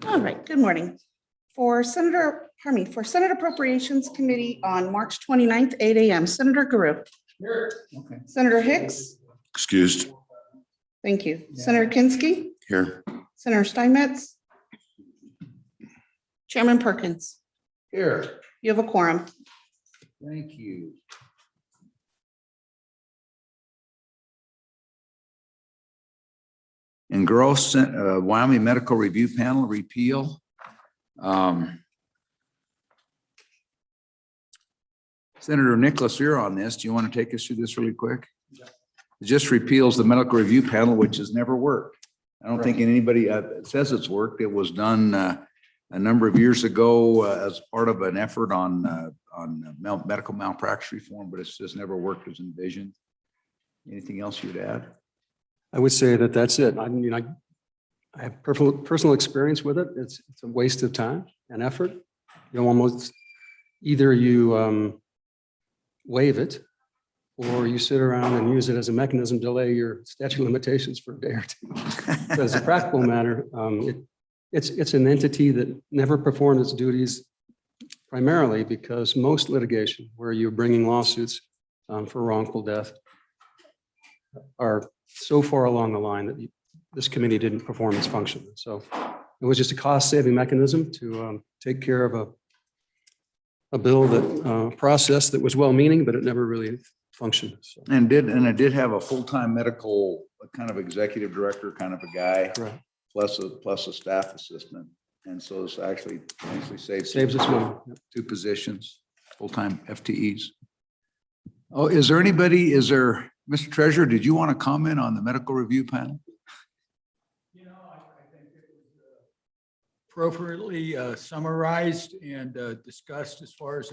All right, good morning. For Senate Appropriations Committee on March 29th, 8 a.m., Senator Guru. Here. Okay. Senator Hicks. Excused. Thank you. Senator Kinski. Here. Senator Steinmetz. Chairman Perkins. Here. You have a quorum. Thank you. Engross Wyoming Medical Review Panel repeal. Senator Nicholas, you're on this. Do you want to take us through this really quick? Yeah. It just repeals the medical review panel, which has never worked. I don't think anybody says it's worked. It was done a number of years ago as part of an effort on medical malpractice reform, but it's just never worked as envisioned. Anything else you'd add? I would say that that's it. I mean, I have personal experience with it. It's a waste of time and effort. You know, almost either you waive it or you sit around and use it as a mechanism to delay your statute of limitations for a day or two. But as a practical matter, it's an entity that never performed its duties, primarily because most litigation where you're bringing lawsuits for wrongful death are so far along the line that this committee didn't perform its function. So it was just a cost-saving mechanism to take care of a bill that process that was well-meaning, but it never really functioned. So. And it did have a full-time medical kind of executive director kind of a guy, Right. plus a staff assistant. And so it's actually saves us money. Two positions, full-time FTEs. Oh, is there Mr. Treasurer, did you want to comment on the medical review panel? You know, I think it was appropriately summarized and discussed as far as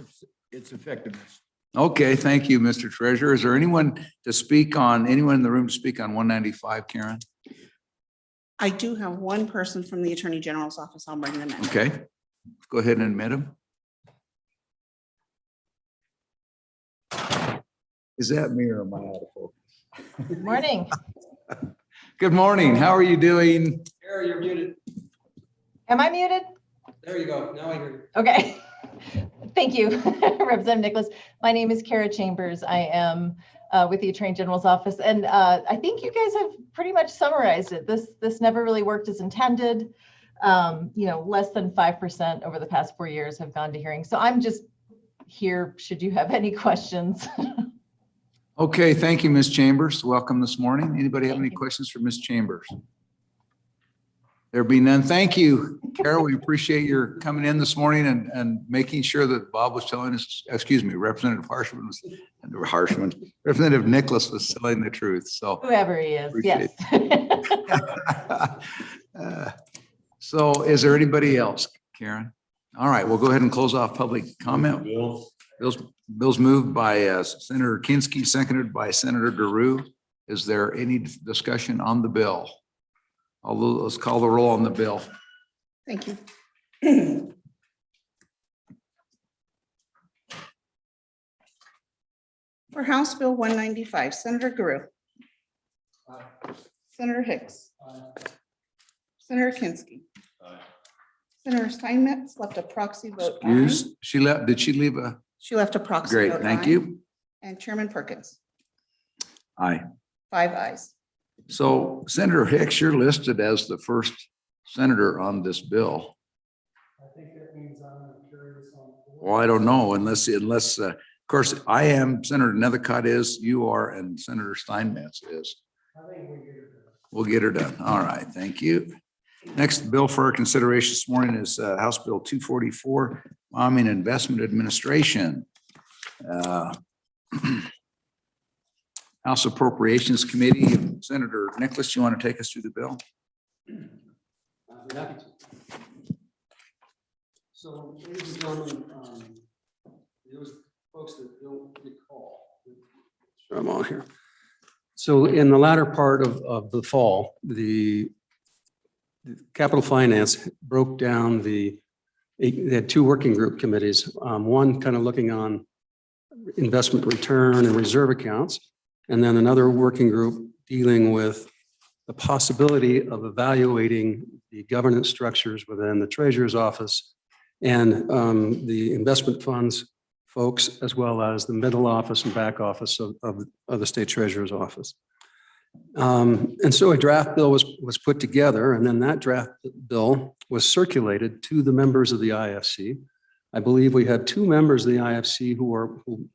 its effectiveness. Okay, thank you, Mr. Treasurer. Is there anyone in the room to speak on 195, Karen? I do have one person from the Attorney General's office. I'll bring them in. Okay, go ahead and admit him. Is that me or am I out of focus? Good morning. Good morning. How are you doing? Harry, you're muted. Am I muted? There you go. Now I hear you. Okay. Thank you, Representative Nicholas. My name is Kara Chambers. I am with the Attorney General's office, and I think you guys have pretty much summarized it. This never really worked as intended. You know, less than 5% over the past 4 years have gone to hearing. So I'm just here should you have any questions. Okay, thank you, Ms. Chambers. Welcome this morning. Anybody have any questions for Ms. Chambers? There be none. Thank you, Carol. We appreciate your coming in this morning and making sure that Bob was telling us, excuse me, Representative Representative Nicholas was telling the truth. So Whoever he is, yes. So is there anybody else, Karen? All right, we'll go ahead and close off public comment. Bill's moved by Senator Kinski, seconded by Senator Guru. Is there any discussion on the bill? Let's call the roll on the bill. Thank you. For House Bill 195, Senator Guru. Aye. Senator Hicks. Aye. Senator Kinski. Aye. Senator Steinmetz left a proxy vote. Excuse, she left. Did she leave a? She left a proxy Great, vote. thank aye. you. And Chairman Perkins. Aye. 5 ayes. So Senator Hicks, you're listed as the first senator on this bill. I think that means I'm curious on. Well, I don't know unless of course I am, Senator Nethercott is, you are, and Senator Steinmetz is. I think we get her done. We'll get her done. All right, thank you. Next bill for our consideration this morning is House Bill 244, Wyoming Investment Administration. House Appropriations Committee. Senator Nicholas, you want to take us through the bill? I'd be happy to. So, ladies and gentlemen, those folks that don't recall, I'm on here. So, in the latter part of the fall, the Capital Finance broke down the they had two working group committees, one kind of looking on investment return and reserve accounts, and then another working group dealing with the possibility of evaluating the governance structures within the treasurer's office and the investment funds folks, as well as the middle office and back office of the state treasurer's office. And so a draft bill was put together, and then that draft bill was circulated to the members of the IFC. I believe we had two members of the IFC who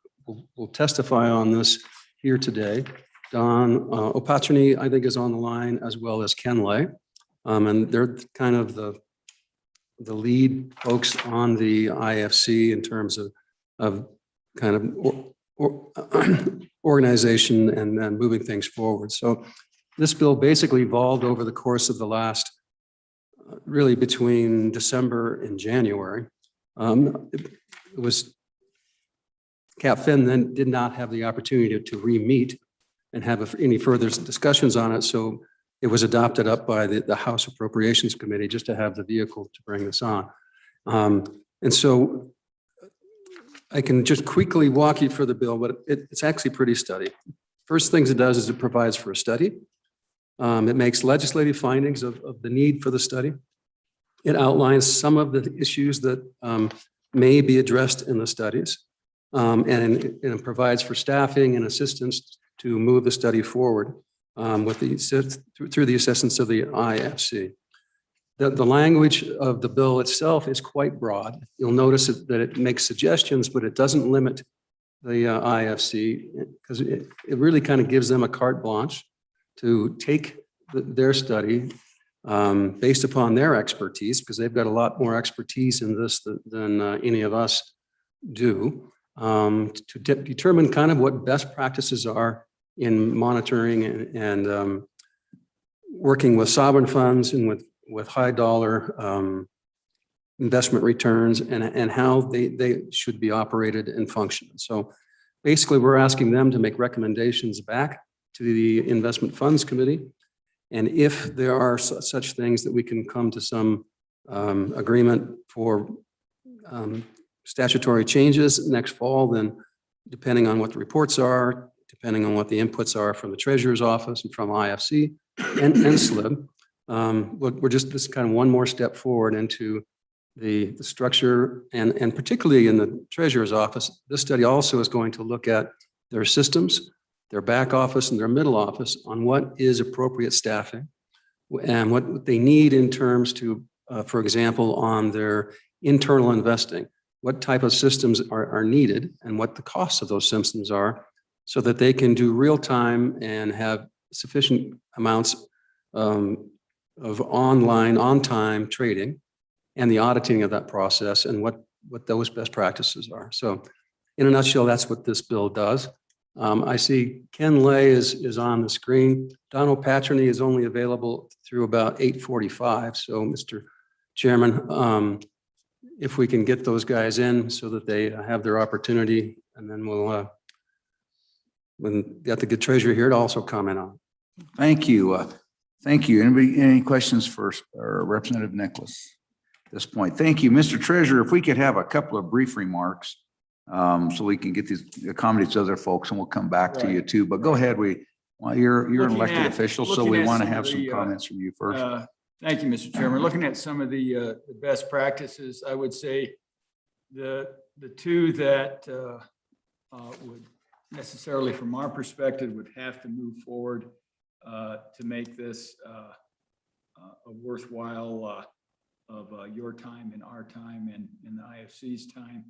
will testify on this here today. Don Opatrny, I think, is on the line, as well as Ken Lay. And they're kind of the lead folks on the IFC in terms of kind of organization and then moving things forward. So this bill basically evolved over the course of the last, really between December and January. It was, CapFin then did not have the opportunity to re-meet and have any further discussions on it. So it was adopted up by the House Appropriations Committee just to have the vehicle to bring this on. And so I can just quickly walk you through the bill, but it's actually pretty study. First things it does is it provides for a study. It makes legislative findings of the need for the study. It outlines some of the issues that may be addressed in the studies. And it provides for staffing and assistance to move the study forward through the assistance of the IFC. The language of the bill itself is quite broad. You'll notice that it makes suggestions, but it doesn't limit the IFC, because it really kind of gives them a carte blanche to take their study based upon their expertise, because they've got a lot more expertise in this than any of us do, to determine kind of what best practices are in monitoring and working with sovereign funds and with high dollar investment returns and how they should be operated and function. So basically, we're asking them to make recommendations back to the Investment Funds Committee. And if there are such things that we can come to some agreement for statutory changes next fall, then depending on what the reports are, depending on what the inputs are from the Treasurer's Office and from IFC and SLIB, we're just this kind of one more step forward into the structure, and particularly in the Treasurer's Office. This study also is going to look at their systems, their back office and their middle office on what is appropriate staffing and what they need in terms to, for example, on their internal investing, what type of systems are needed and what the costs of those systems are, so that they can do real time and have sufficient amounts of online, on-time trading and the auditing of that process and what those best practices are. So in a nutshell, that's what this bill does. I see Ken Lay is on the screen. Don Opatrny is only available through about 8:45. So Mr. Chairman, if we can get those guys in so that they have their opportunity, and then we'll, when got the good treasurer here to also comment on. Thank you. Thank you. Anybody, any questions for Representative Nicholas at this point? Thank you. Mr. Treasurer, if we could have a couple of brief remarks so we can get these accommodates to other folks, and we'll come back to you too. But go ahead. You're an elected official, so we want to have some comments from you first. Thank you, Mr. Chairman. Looking at some of the best practices, I would say the two that would necessarily, from our perspective, would have to move forward to make this a worthwhile of your time and our time and the IFC's time.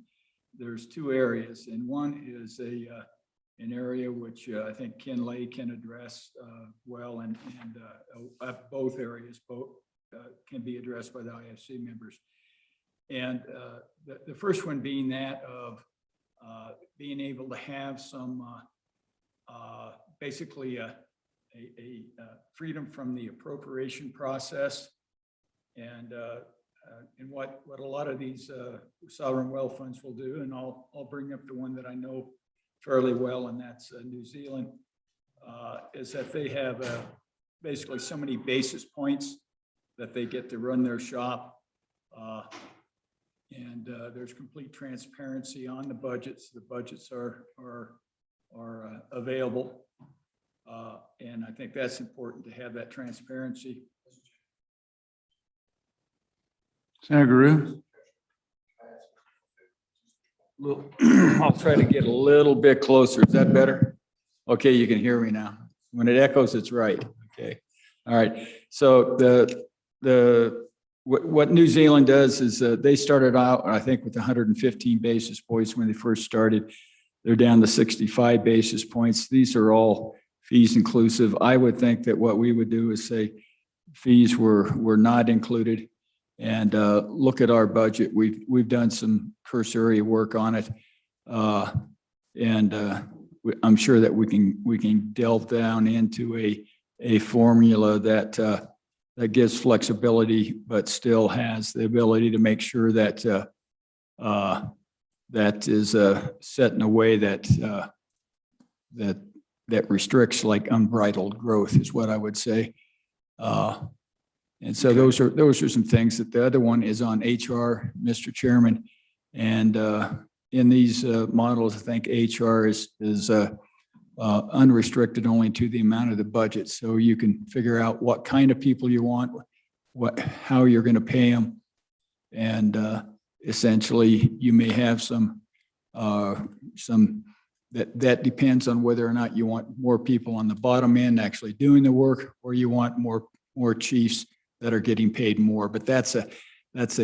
There's two areas, and one is an area which I think Ken Lay can address well, and both areas can be addressed by the IFC members. And the first one being that of being able to have some basically a freedom from the appropriation process, and what a lot of these sovereign wealth funds will do. And I'll bring up the one that I know fairly well, and that's New Zealand, is that they have basically so many basis points that they get to run their shop there's complete transparency on the budgets. The budgets are available. And I think that's important to have that transparency. Senator Guru? I'll try to get a little bit closer. Is that better? Okay, you can hear me now. When it echoes, it's right. Okay. All right. So what New Zealand does is they started out, I think, with 115 basis points when they first started. They're down to 65 basis points. These are all fees inclusive. I would think that what we would do is say fees were not included, and look at our budget. We've done some cursory work on it, and I'm sure that we can delve down into a formula that gives flexibility, but still has the ability to make sure that that is set in a way that restricts like unbridled growth is what I would say. And so those are some things. That the other one is on HR, Mr. Chairman, and in these models, I think HR is unrestricted only to the amount of the budget. So you can figure out what kind of people you want, how you're going to pay them. And essentially you may have some that depends on whether or not you want more people on the bottom end actually doing the work, or you want more chiefs that are getting paid more. But that's a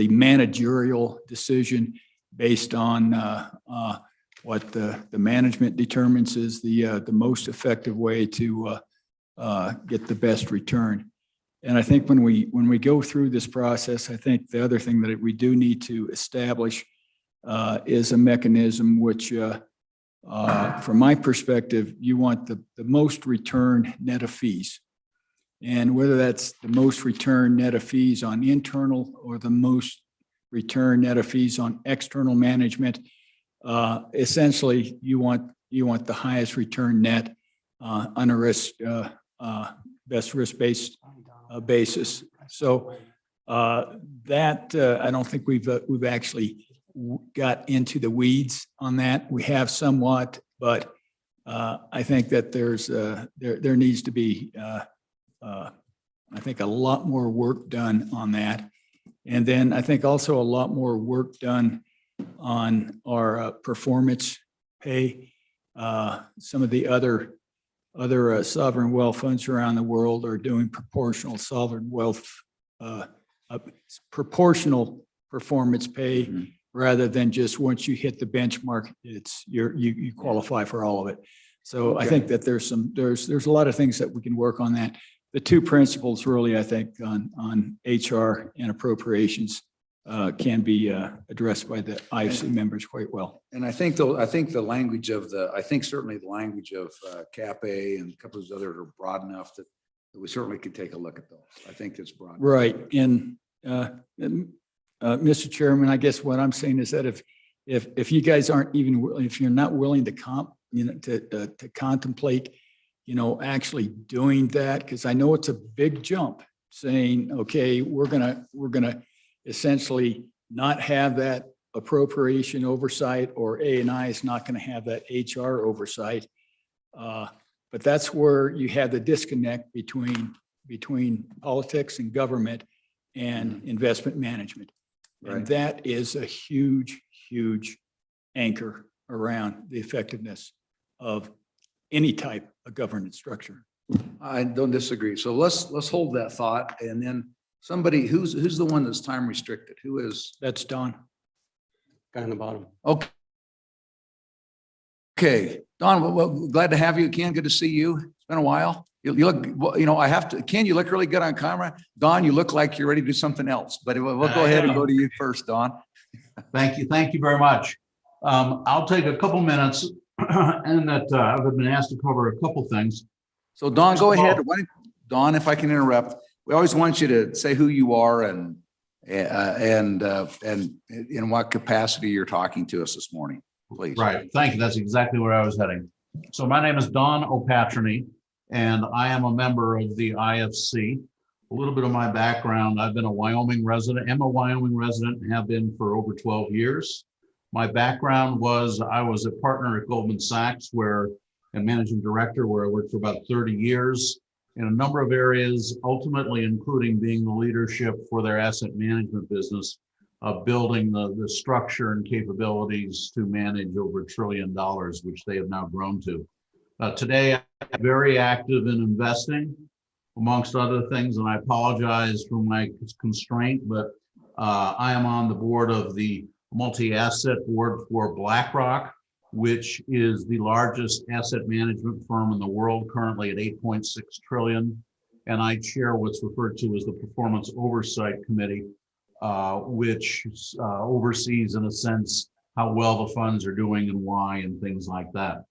managerial decision based on what the management determines is the most effective way to get the best return. And I think when we go through this process, I think the other thing that we do need to establish is a mechanism which, from my perspective, you want the most return net of fees. And whether that's the most return net of fees on internal or the most return net of fees on external management, essentially you want the highest return net on a best risk-based basis. So that I don't think we've actually got into the weeds on that. We have somewhat, but I think that there needs to be I think a lot more work done on that. And then I think also a lot more work done on our performance pay. Some of the other sovereign wealth funds around the world are doing proportional sovereign wealth, proportional performance pay, rather than just once you hit the benchmark, you qualify for all of it. So I think that there's a lot of things that we can work on that. The two principles really, I think, on HR and appropriations can be addressed by the IFC members quite well. And I think the language of certainly the language of Cap A and a couple of those others are broad enough that we certainly could take a look at those. I think it's broad. Right. And Mr. Chairman, I guess what I'm saying is that if you guys aren't even willing, if you're not willing to contemplate, actually doing that, because I know it's a big jump saying, okay, we're gonna essentially not have that appropriation oversight, or A&I is not going to have that HR oversight. But that's where you have the disconnect between politics and government and investment management. Right. And that is a huge, huge anchor around the effectiveness of any type of governance structure. I don't disagree. So let's hold that thought, and then somebody who's the one that's time restricted? Who is? That's Don. Guy on the bottom. Okay, Don. Well, glad to have you again. Good to see you. It's been a while. You look. I have to. Ken, you look really good on camera. Don, you look like you're ready to do something else. But we'll go ahead and go to you first, Don. Thank you very much. I'll take a couple minutes, and that I've been asked to cover a couple things. So Don, go ahead. Don, if I can interrupt, we always want you to say who you are and in what capacity you're talking to us this morning, please. Right. Thank you. That's exactly where I was heading. So my name is Don O'Patrony, and I am a member of the IFC. A little bit of my background. I've been a Wyoming resident, am a Wyoming resident, and have been for over 12 years. My background was I was a partner at Goldman Sachs and managing director where I worked for about 30 years in a number of areas, ultimately including being the leadership for their asset management business, building the structure and capabilities to manage over $1 trillion, which they have now grown to. Today, I'm very active in investing, amongst other things, and I apologize for my constraint, but I am on the board of the multi-asset board for BlackRock, which is the largest asset management firm in the world, currently at 8.6 trillion. And I chair what's referred to as the Performance Oversight Committee, which oversees, in a sense, how well the funds are doing and why and things like that.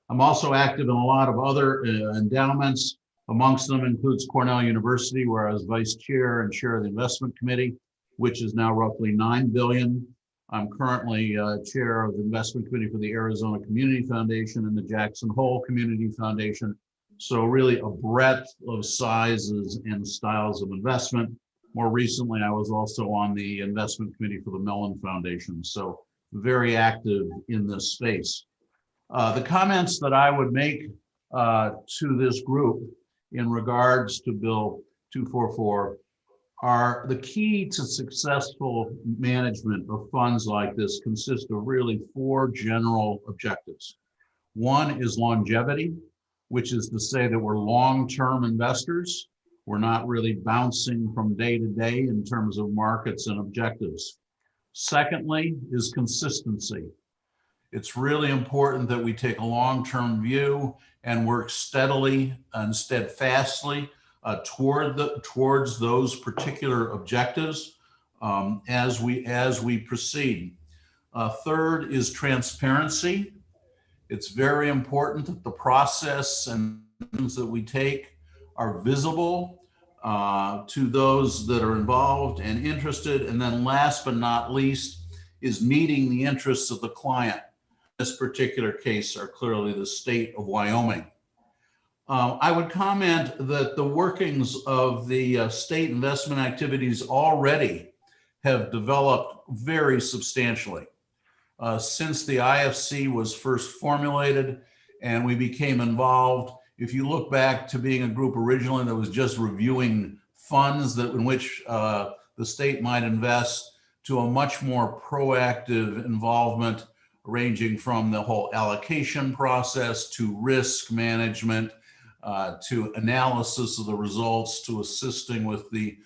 I'm also active in a lot of other endowments. Amongst them includes Cornell University, where I was vice chair and chair of the investment committee, which is now roughly 9 billion. I'm currently chair of the investment committee for the Arizona Community Foundation and the Jackson Hole Community Foundation. So really a breadth of sizes and styles of investment. More recently, I was also on the investment committee for the Mellon Foundation. So very active in this space. The comments that I would make to this group in regards to Bill 244 are the key to successful management of funds like this consists of really 4 general objectives. One is longevity, which is to say that we're long-term investors. We're not really bouncing from day to day in terms of markets and objectives. Secondly is consistency. It's really important that we take a long-term view and work steadily and steadfastly towards those particular objectives as we proceed. Third is transparency. It's very important that the process and things that we take are visible to those that are involved and interested. And then last but not least is meeting the interests of the client. In this particular case are clearly the state of Wyoming. I would comment that the workings of the state investment activities already have developed very substantially. Since the IFC was first formulated and we became involved, if you look back to being a group originally that was just reviewing funds in which the state might invest, to a much more proactive involvement, ranging from the whole allocation process to risk management, to analysis of the results, to assisting with the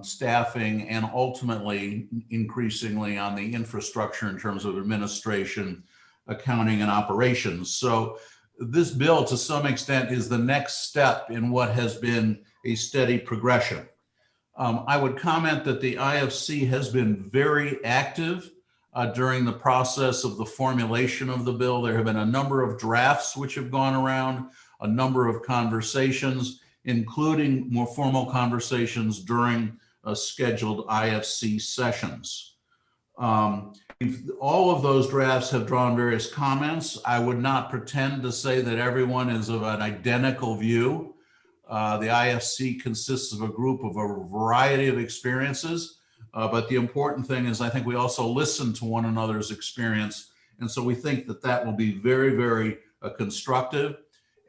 staffing, and ultimately increasingly on the infrastructure in terms of administration, accounting, and operations. So this bill to some extent is the next step in what has been a steady progression. I would comment that the IFC has been very active during the process of the formulation of the bill. There have been a number of drafts which have gone around, a number of conversations, including more formal conversations during scheduled IFC sessions. All of those drafts have drawn various comments. I would not pretend to say that everyone is of an identical view. The IFC consists of a group of a variety of experiences, but the important thing is I think we also listen to one another's experience. And so we think that that will be very, very constructive.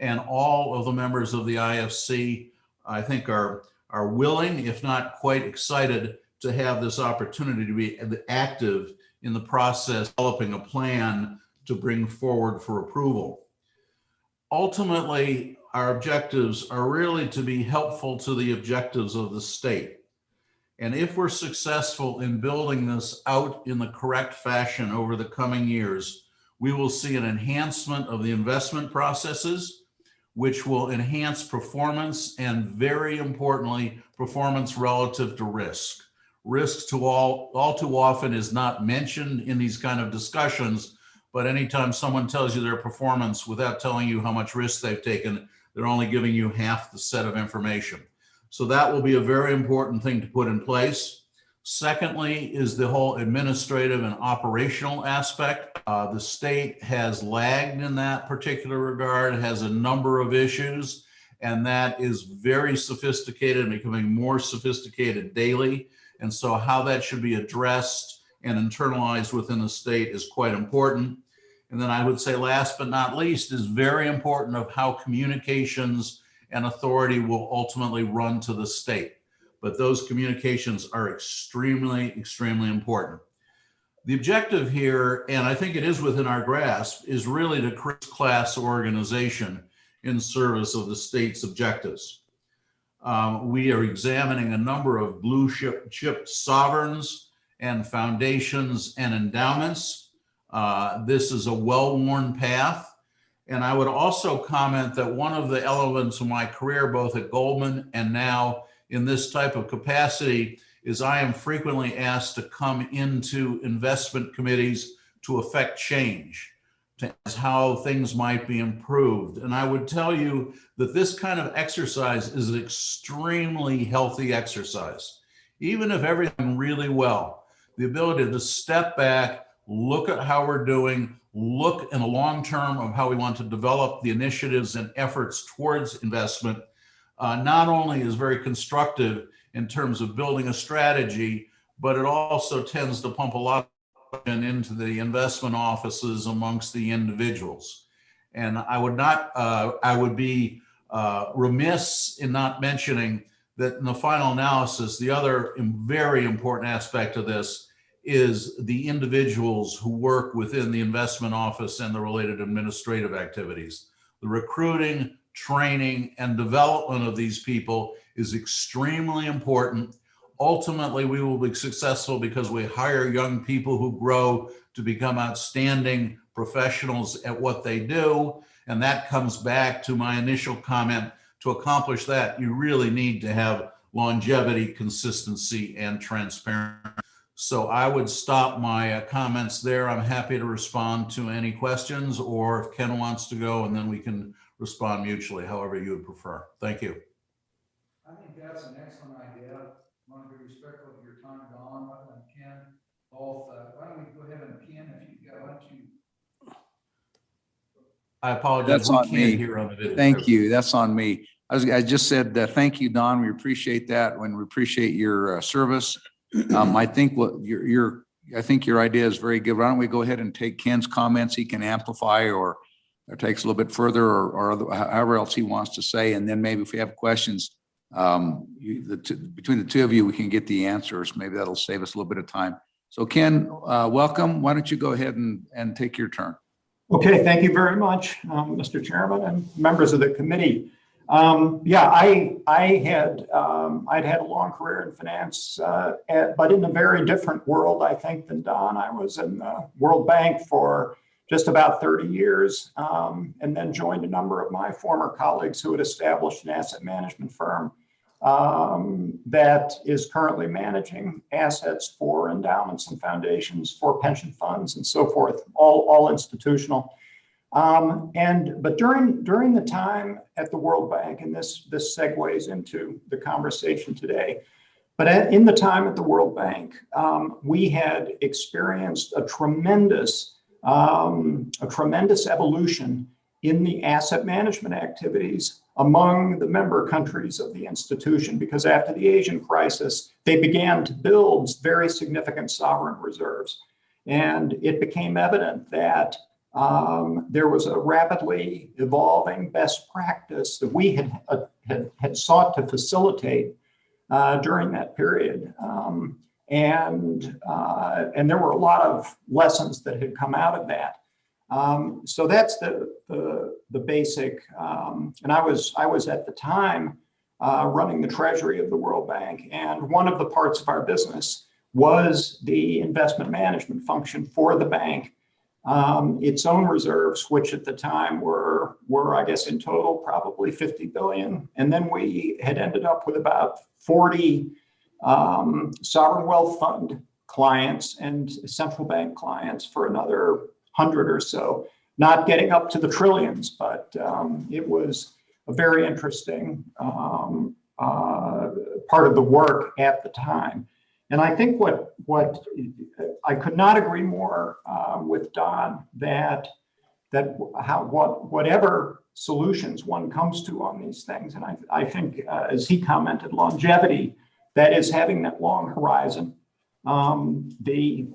And all of the members of the IFC, I think, are willing, if not quite excited, to have this opportunity to be active in the process, developing a plan to bring forward for approval. Ultimately, our objectives are really to be helpful to the objectives of the state. And if we're successful in building this out in the correct fashion over the coming years, we will see an enhancement of the investment processes, which will enhance performance and, very importantly, performance relative to risk. Risk all too often is not mentioned in these kind of discussions, but anytime someone tells you their performance without telling you how much risk they've taken, they're only giving you half the set of information. So that will be a very important thing to put in place. Secondly is the whole administrative and operational aspect. The state has lagged in that particular regard, has a number of issues, And that is very sophisticated and becoming more sophisticated daily. And so how that should be addressed and internalized within the state is quite important. And then I would say last but not least is very important of how communications and authority will ultimately run to the state. But those communications are extremely, extremely important. The objective here, and I think it is within our grasp, is really to create a class organization in service of the state's objectives. We are examining a number of blue chip sovereigns and foundations and endowments. This is a well-worn path. And I would also comment that one of the elements of my career, both at Goldman and now in this type of capacity, is I am frequently asked to come into investment committees to affect change, to how things might be improved. And I would tell you that this kind of exercise is an extremely healthy exercise. Even if everything really well, the ability to step back, look at how we're doing, look in the long term of how we want to develop the initiatives and efforts towards investment, not only is very constructive in terms of building a strategy, but it also tends to pump a lot into the investment offices amongst the individuals. And I would be remiss in not mentioning that in the final analysis, the other very important aspect of this is the individuals who work within the investment office and the related administrative activities. The recruiting, training, and development of these people is extremely important. Ultimately, we will be successful because we hire young people who grow to become outstanding professionals at what they do. And that comes back to my initial comment. To accomplish that, you really need to have longevity, consistency, and transparency. So I would stop my comments there. I'm happy to respond to any questions, or if Ken wants to go, and then we can respond mutually, however you would prefer. Thank you. I think that's an excellent idea. I want to be respectful of your time, Don and Ken. Both. Why don't we go ahead and Ken, if you got, why don't you? I apologize. That's We on can't me. hear on the video. Thank you. That's on me. I just said thank you, Don. We appreciate that. When we appreciate your service. I think I think your idea is very good. Why don't we go ahead and take Ken's comments? He can amplify or takes a little bit further, or however else he wants to say. And then maybe if we have questions, between the two of you, we can get the answers. Maybe that'll save us a little bit of time. So Ken, welcome. Why don't you go ahead and take your turn? Okay, thank you very much, Mr. Chairman and members of the committee. I'd had a long career in finance, but in a very different world, I think, than Don. I was in the World Bank for just about 30 years, and then joined a number of my former colleagues who had established an asset management firm that is currently managing assets for endowments and foundations, for pension funds and so forth, all institutional. But during the time at the World Bank, and this segues into the conversation today, but in the time at the World Bank, we had experienced a tremendous evolution in the asset management activities among the member countries of the institution, because after the Asian crisis, they began to build very significant sovereign reserves. And it became evident that there was a rapidly evolving best practice that we had sought to facilitate during that period. And there were a lot of lessons that had come out of that. So that's the basic. And I was at the time running the treasury of the World Bank, and one of the parts of our business was the investment management function for the bank. Its own reserves, which at the time were I guess in total probably 50 billion, and then we had ended up with about 40 sovereign wealth fund clients and central bank clients for another 100 or so, not getting up to the trillions, but it was a very interesting part of the work at the time. And I think what I could not agree more with Don that whatever solutions one comes to on these things. And I think, as he commented, longevity, that is having that long horizon. The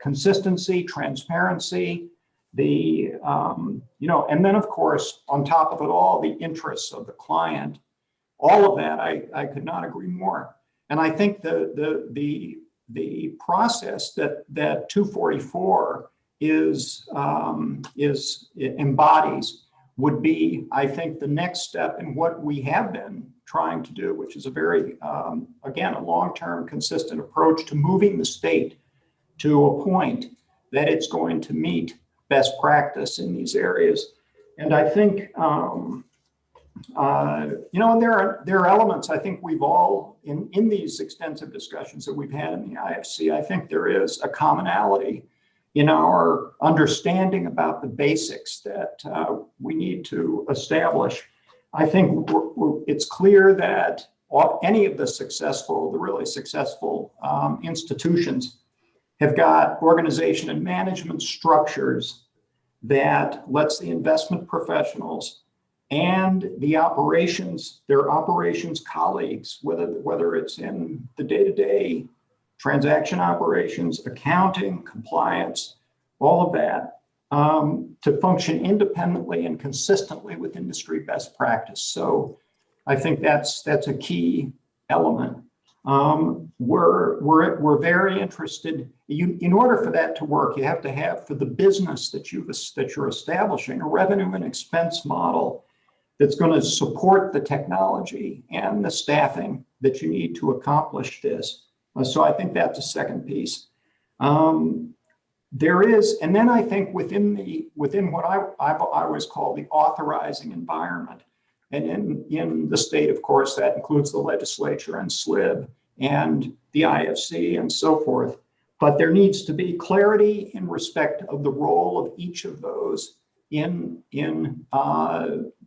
consistency, transparency, and then of course, on top of it all, the interests of the client, all of that, I could not agree more. And I think the process that 244 embodies would be, I think, the next step in what we have been trying to do, which is a very, again, a long-term consistent approach to moving the state to a point that it's going to meet best practice in these areas. And I think, there are elements I think we've all, in these extensive discussions that we've had in the IFC, I think there is a commonality in our understanding about the basics that we need to establish. I think it's clear that any of the really successful institutions have got organization and management structures that lets the investment professionals and their operations colleagues, whether it's in the day-to-day transaction operations, accounting, compliance, all of that, to function independently and consistently with industry best practice. So I think that's a key element. We're very interested. In order for that to work, you have to have, for the business that you're establishing, a revenue and expense model that's going to support the technology and the staffing that you need to accomplish this. So I think that's a second piece. There is, and then I think within what I always call the authorizing environment, and in the state, of course, that includes the legislature and SLIB and the IFC and so forth. But there needs to be clarity in respect of the role of each of those in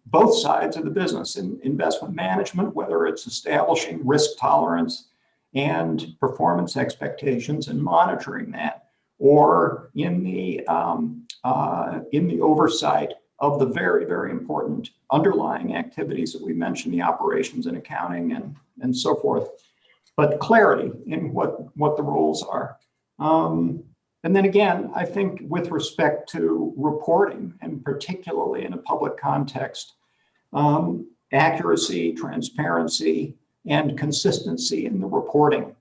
both sides of the business, in investment management, whether it's establishing risk tolerance and performance expectations and monitoring that, or in the oversight of the very, very important underlying activities that we mentioned, the operations and accounting and so forth. But clarity in what the roles are. And then again, I think with respect to reporting, and particularly in a public context, accuracy, transparency, and consistency in the reporting.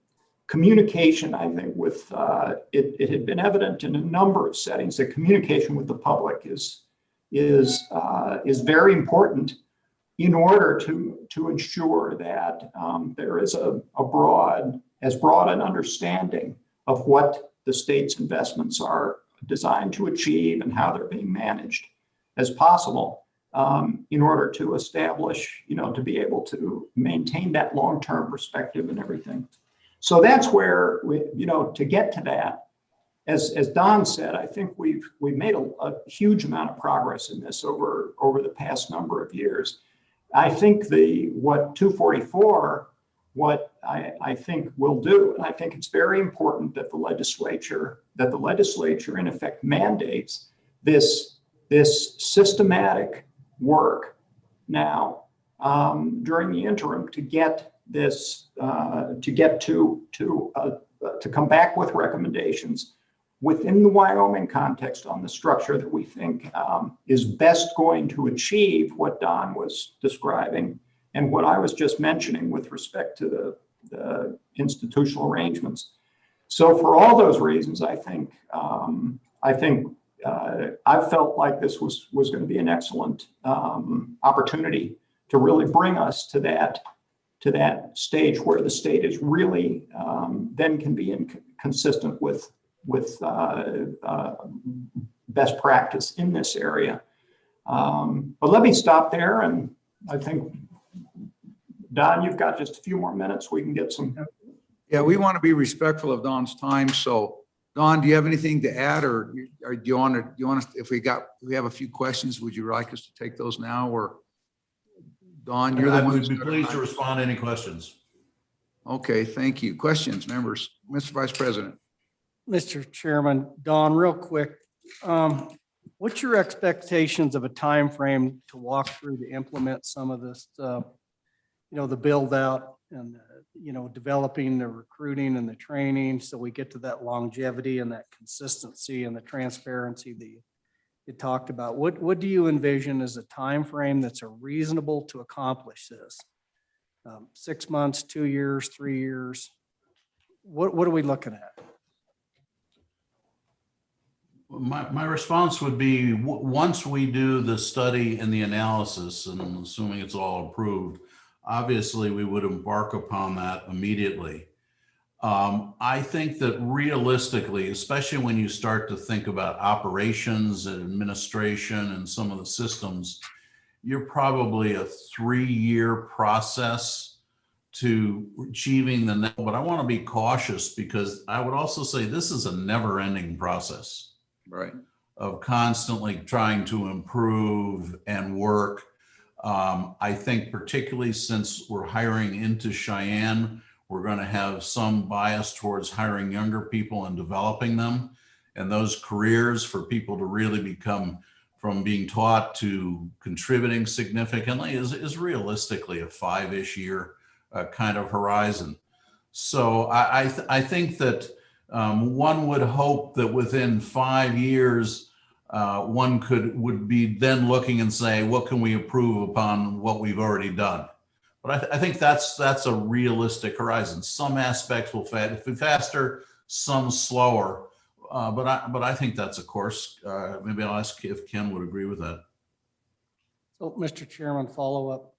Communication, I think, it had been evident in a number of settings that communication with the public is very important in order to ensure that there is as broad an understanding of what the state's investments are designed to achieve and how they're being managed as possible, in order to establish, to be able to maintain that long-term perspective and everything. So that's where to get to that, as Don said, I think we've made a huge amount of progress in this over the past number of years. I think what 244, what I think will do, and I think it's very important that the legislature in effect mandates this systematic work now during the interim to get this to come back with recommendations within the Wyoming context on the structure that we think is best going to achieve what Don was describing and what I was just mentioning with respect to the institutional arrangements. So for all those reasons, I felt like this was going to be an excellent opportunity to really bring us to that stage where the state is really then can be consistent with best practice in this area. But let me stop there, and I think, Don, you've got just a few more minutes. We can get some. Yeah, we want to be respectful of Don's time. So, Don, do you have anything to add, or do you want to? If we have a few questions, would you like us to take those now, or Don, you're the one who's pleased to respond to any questions. Okay, thank you. Questions, members, Mr. Vice President. Mr. Chairman, Don, real quick, What's your expectations of a time frame to walk through to implement some of this, the build out and, developing the recruiting and the training, so we get to that longevity and that consistency and the transparency that you talked about? What do you envision as a time frame that's a reasonable to accomplish this? 6 months, 2 years, 3 years? What are we looking at? My response would be, once we do the study and the analysis, and I'm assuming it's all approved, obviously we would embark upon that immediately. I think that realistically, especially when you start to think about operations and administration and some of the systems, you're probably a 3-year process to achieving the net. But I want to be cautious, because I would also say this is a never-ending process. Right. Of constantly trying to improve and work. I think particularly since we're hiring into Cheyenne, we're going to have some bias towards hiring younger people and developing them. And those careers for people to really become, from being taught to contributing significantly, is realistically a 5-ish year kind of horizon. So I think that one would hope that within 5 years, one would be then looking and say, what can we improve upon what we've already done? But I think that's a realistic horizon. Some aspects will be faster, some slower. But I think that's a course. Maybe I'll ask if Ken would agree with that. So, Mr. Chairman, follow up.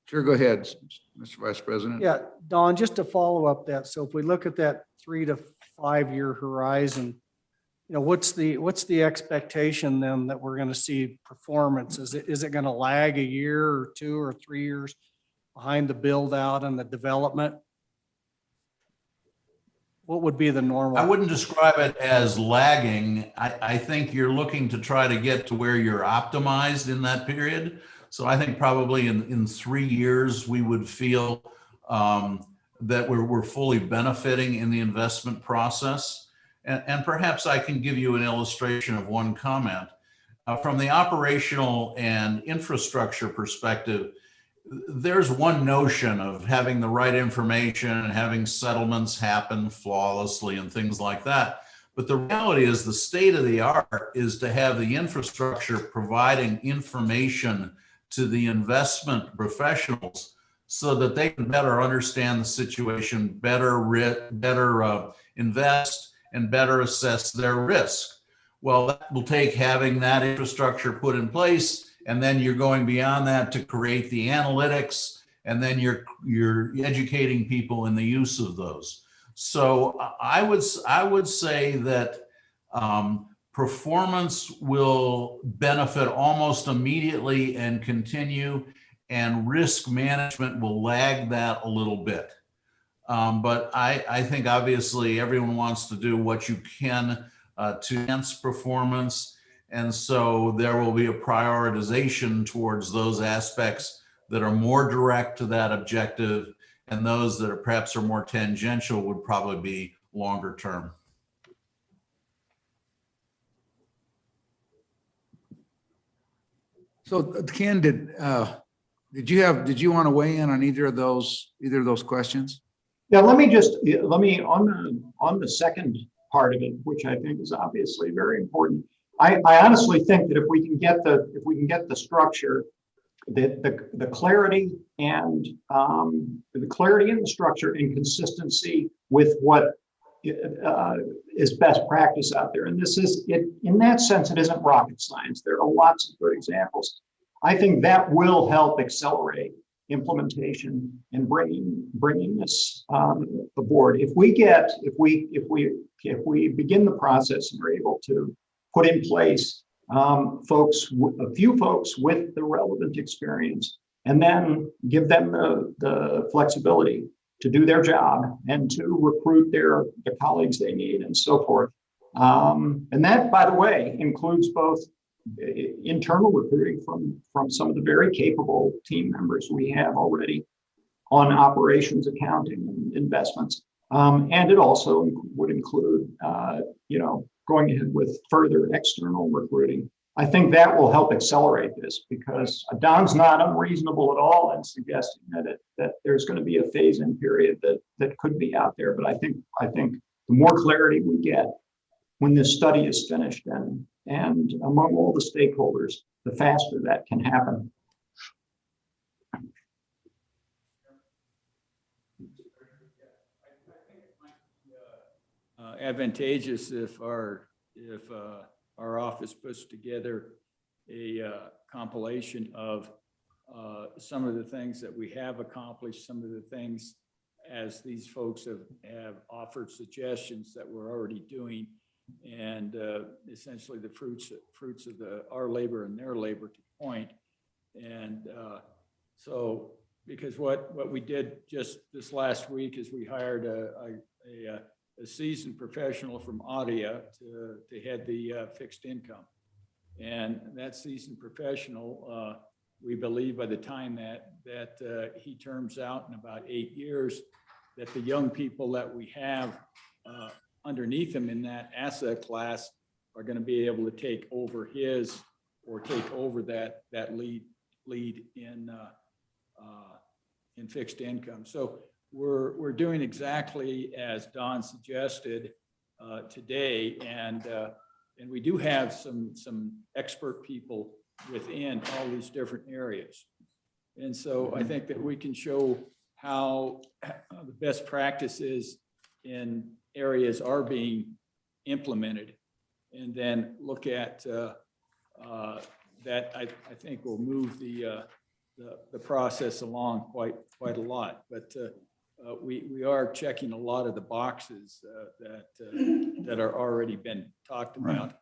Sure, go ahead, Mr. Vice President. Yeah, Don, just to follow up that. So if we look at that 3 to 5 year horizon, what's the expectation then that we're going to see performance? Is it going to lag a year or 2 or 3 years behind the build out and the development? What would be the normal? I wouldn't describe it as lagging. I think you're looking to try to get to where you're optimized in that period. So I think probably in 3 years, we would feel that we're fully benefiting in the investment process. And perhaps I can give you an illustration of one comment. From the operational and infrastructure perspective, there's one notion of having the right information and having settlements happen flawlessly and things like that. But the reality is the state of the art is to have the infrastructure providing information to the investment professionals so that they can better understand the situation, better invest, and better assess their risk. Well, that will take having that infrastructure put in place, and then you're going beyond that to create the analytics, and then you're educating people in the use of those. So I would say that performance will benefit almost immediately and continue, and risk management will lag that a little bit. But I think obviously everyone wants to do what you can to enhance performance. And so there will be a prioritization towards those aspects that are more direct to that objective, and those that are perhaps more tangential would probably be longer term. So Ken, did you want to weigh in on either of those questions? Yeah, let me on the second part of it, which I think is obviously very important. I honestly think that if we can get the structure, the clarity and the structure and consistency with what is best practice out there. And this is it, in that sense, it isn't rocket science. There are lots of good examples. I think that will help accelerate implementation and bringing this aboard. If we begin the process and are able to put in place a few folks with the relevant experience, and then give them the flexibility to do their job and to recruit the colleagues they need and so forth. And that, by the way, includes both internal recruiting from some of the very capable team members we have already on operations, accounting, and investments. And it also would include, going ahead with further external recruiting. I think that will help accelerate this because Don's not unreasonable at all in suggesting that there's going to be a phase-in period that could be out there. But I think the more clarity we get when this study is finished and among all the stakeholders, the faster that can happen. Advantageous if our office puts together a compilation of some of the things that we have accomplished, some of the things as these folks have offered suggestions that we're already doing, and essentially the fruits of our labor and their labor to point. And so because what we did just this last week is we hired a seasoned professional from ADIA to head the fixed income. And that seasoned professional, we believe by the time that he terms out in about 8 years, that the young people that we have underneath him in that asset class are going to be able to take over that lead in fixed income. So we're doing exactly as Don suggested today, and we do have some expert people within all these different areas. And so I think that we can show how the best practices in areas are being implemented, and then look at that. I think will move the process along quite a lot. But we are checking a lot of the boxes that are already been talked about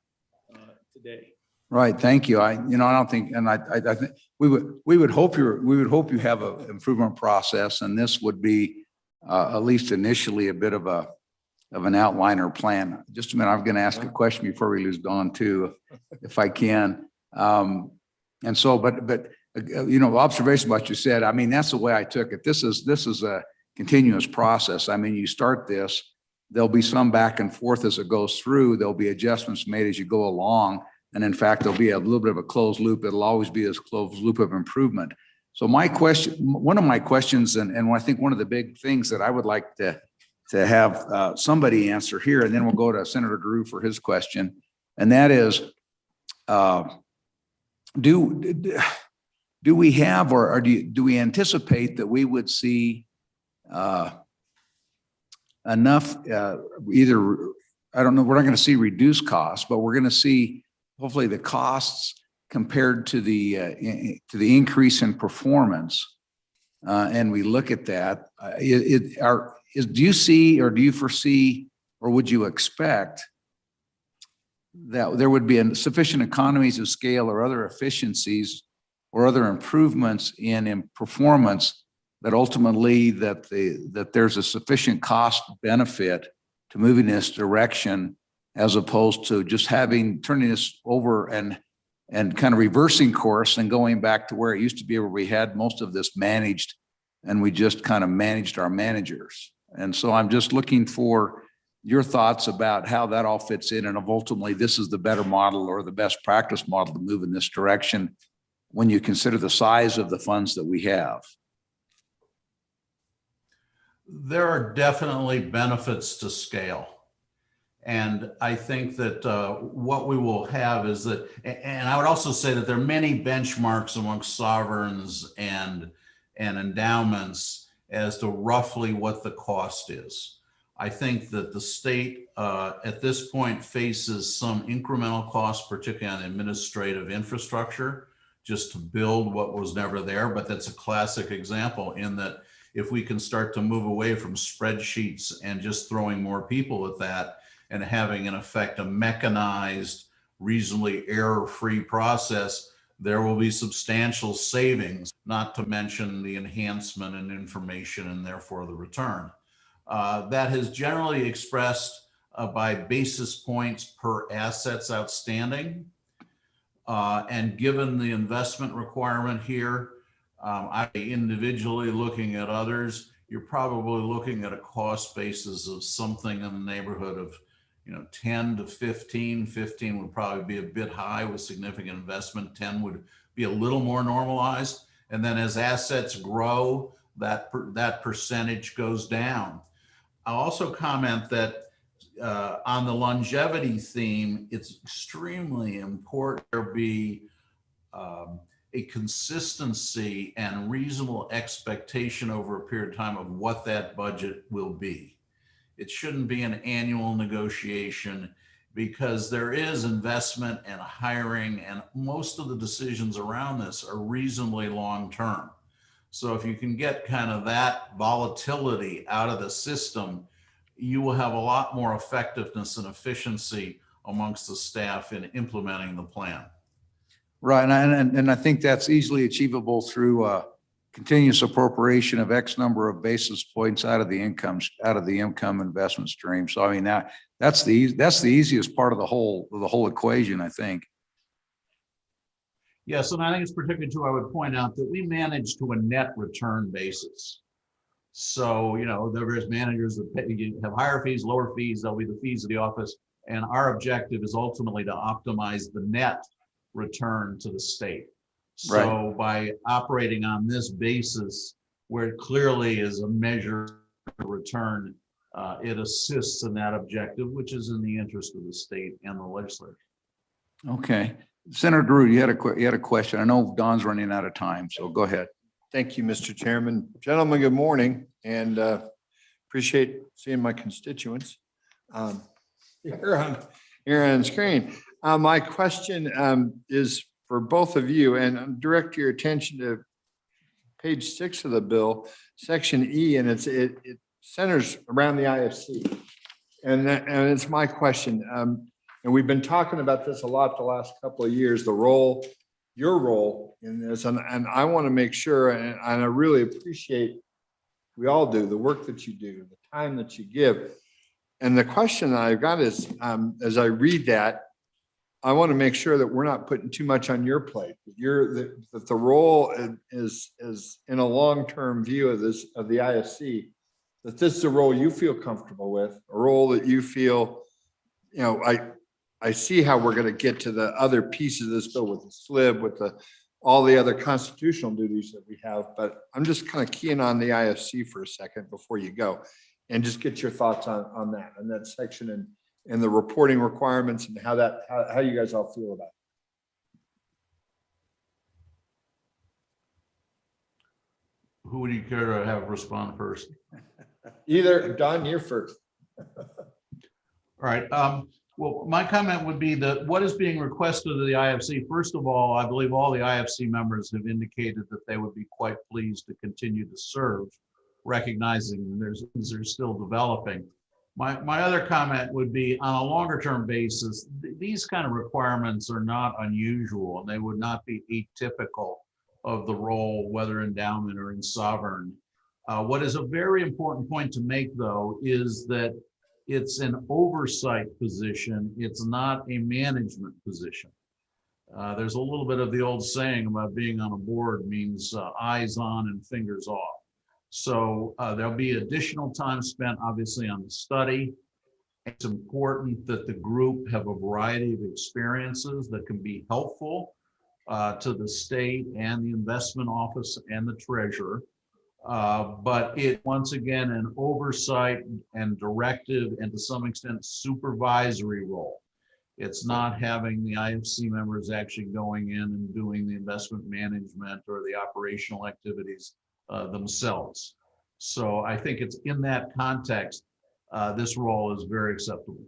today. Right, thank you. I don't think, and I think we would hope you have an improvement process, and this would be at least initially a bit of an outline or plan. Just a minute, I'm going to ask a question before we lose Dawn too, if I can. And so, but observation about what you said. I mean, that's the way I took it. This is a continuous process. I mean, you start this, there'll be some back and forth as it goes through. There'll be adjustments made as you go along. And in fact, there'll be a little bit of a closed loop. It'll always be this closed loop of improvement. So one of my questions, and I think one of the big things that I would like to have somebody answer here, and then we'll go to Senator Drew for his question. And that is, do we have, or do we anticipate that we would see enough, either, I don't know, we're not going to see reduced costs, but we're going to see hopefully the costs compared to the increase in performance. And we look at that, do you see, or do you foresee, or would you expect that there would be sufficient economies of scale or other efficiencies or other improvements in performance that ultimately that there's a sufficient cost benefit to moving this direction, as opposed to just turning this over and kind of reversing course and going back to where it used to be, where we had most of this managed and we just kind of managed our managers. And so I'm just looking for your thoughts about how that all fits in, and if ultimately this is the better model or the best practice model to move in this direction when you consider the size of the funds that we have. There are definitely benefits to scale. And I think that what we will have is that, and I would also say that there are many benchmarks amongst sovereigns and endowments as to roughly what the cost is. I think that the state at this point faces some incremental costs, particularly on administrative infrastructure, just to build what was never there. But that's a classic example in that if we can start to move away from spreadsheets and just throwing more people at that, and having in effect a mechanized, reasonably error-free process, there will be substantial savings, not to mention the enhancement in information and therefore the return. That has generally expressed by basis points per assets outstanding. And given the investment requirement here, I individually looking at others, you're probably looking at a cost basis of something in the neighborhood of 10 to 15. 15 would probably be a bit high with significant investment. 10 would be a little more normalized. And then as assets grow, that percentage goes down. I'll also comment that on the longevity theme, it's extremely important there be a consistency and reasonable expectation over a period of time of what that budget will be. It shouldn't be an annual negotiation because there is investment and hiring, and most of the decisions around this are reasonably long-term. So if you can get kind of that volatility out of the system, you will have a lot more effectiveness and efficiency amongst the staff in implementing the plan. Right, and I think that's easily achievable through continuous appropriation of X number of basis points out of the income investment stream. So I mean, that's the easiest part of the whole equation, I think. Yes, and I think it's particularly true. I would point out that we manage to a net return basis. So, there is managers that have higher fees, lower fees, they'll be the fees of the office. And our objective is ultimately to optimize the net return to the state. So by operating on this basis, where it clearly is a measure of return, it assists in that objective, which is in the interest of the state and the legislature. Okay. Senator Drew, you had a question. I know Don's running out of time, so go ahead. Thank you, Mr. Chairman. Gentlemen, good morning, and appreciate seeing my constituents here on screen. My question is for both of you, and direct your attention to page 6 of the bill, section E, and it centers around the IFC. And it's my question. And we've been talking about this a lot the last couple of years, your role in this. And I want to make sure, and I really appreciate, we all do, the work that you do, the time that you give. And the question that I've got is, as I read that, I want to make sure that we're not putting too much on your plate, that the role is in a long-term view of the IFC, that this is a role you feel comfortable with, a role that you feel, I see how we're going to get to the other pieces of this bill with the SLIB, with all the other constitutional duties that we have, but I'm just kind of keying on the IFC for a second before you go, and just get your thoughts on that section and the reporting requirements and how you guys all feel about it. Who would you care to have respond first? Either, Don, you're first. All right. Well, my comment would be that what is being requested of the IFC, first of all, I believe all the IFC members have indicated that they would be quite pleased to continue to serve, recognizing they're still developing. My other comment would be on a longer term basis, these kind of requirements are not unusual and they would not be atypical of the role, whether endowment or in sovereign. What is a very important point to make, though, is that it's an oversight position. It's not a management position. There's a little bit of the old saying about being on a board means eyes on and fingers off. So there'll be additional time spent, obviously, on the study. It's important that the group have a variety of experiences that can be helpful to the state and the investment office and the treasurer. But it, once again, an oversight and directive and to some extent supervisory role. It's not having the IFC members actually going in and doing the investment management or the operational activities themselves. So I think it's in that context, this role is very acceptable.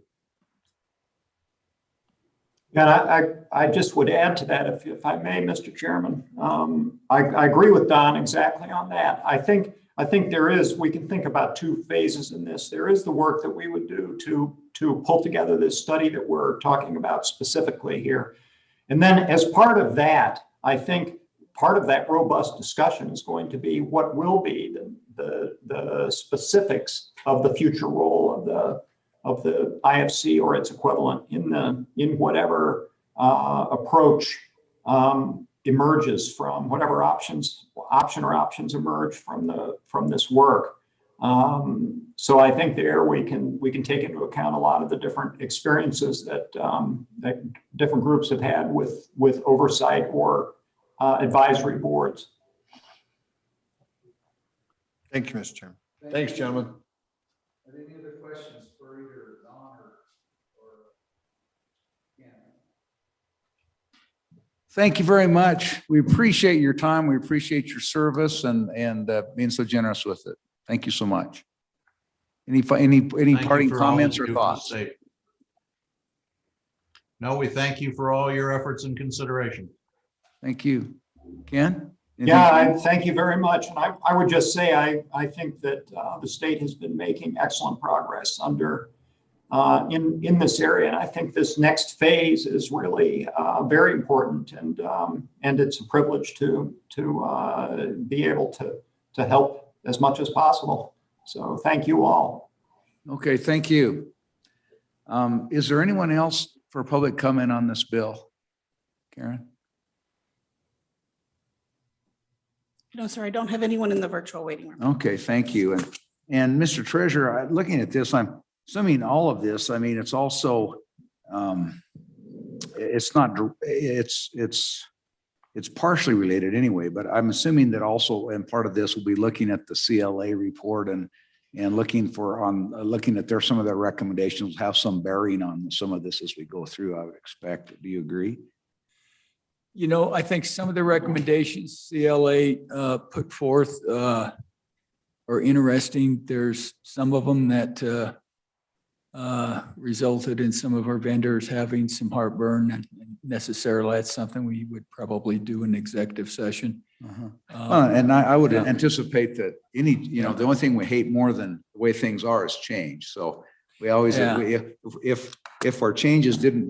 Yeah, I just would add to that, if I may, Mr. Chairman. I agree with Don exactly on that. I think we can think about two phases in this. There is the work that we would do to pull together this study that we're talking about specifically here. And then as part of that, I think part of that robust discussion is going to be what will be the specifics of the future role of the IFC or its equivalent in whatever approach emerges from whatever options emerge from this work. So I think there we can take into account a lot of the different experiences that that different groups have had with oversight or advisory boards. Thank you, Mr. Chairman. Thanks, gentlemen. Any other questions for either Don or Ken? Thank you very much. We appreciate your time. We appreciate your service and being so generous with it. Thank you so much. Any Thank you parting for all comments that or you do for the thoughts? state. No, we thank you for all your efforts and consideration. Thank you. Ken? Yeah, I thank you very much. And I would just say, I think that the state has been making excellent progress under in this area. And I think this next phase is really very important, and it's a privilege to be able to help as much as possible. So thank you all. Okay, thank you. Is there anyone else for public comment on this bill? Karen? No, sir, I don't have anyone in the virtual waiting room. Okay, thank you. And Mr. Treasurer, looking at this, I'm assuming all of this, I mean, it's also, it's not, it's partially related anyway, but I'm assuming that also, and part of this will be looking at the CLA report and looking at some of their recommendations have some bearing on some of this as we go through, I would expect. Do you agree? You know, I think some of the recommendations CLA put forth are interesting. There's some of them that resulted in some of our vendors having some heartburn, and necessarily that's something we would probably do in executive session. And I would yeah. anticipate that the only thing we hate more than the way things are is change. So we always, Yeah. if our changes didn't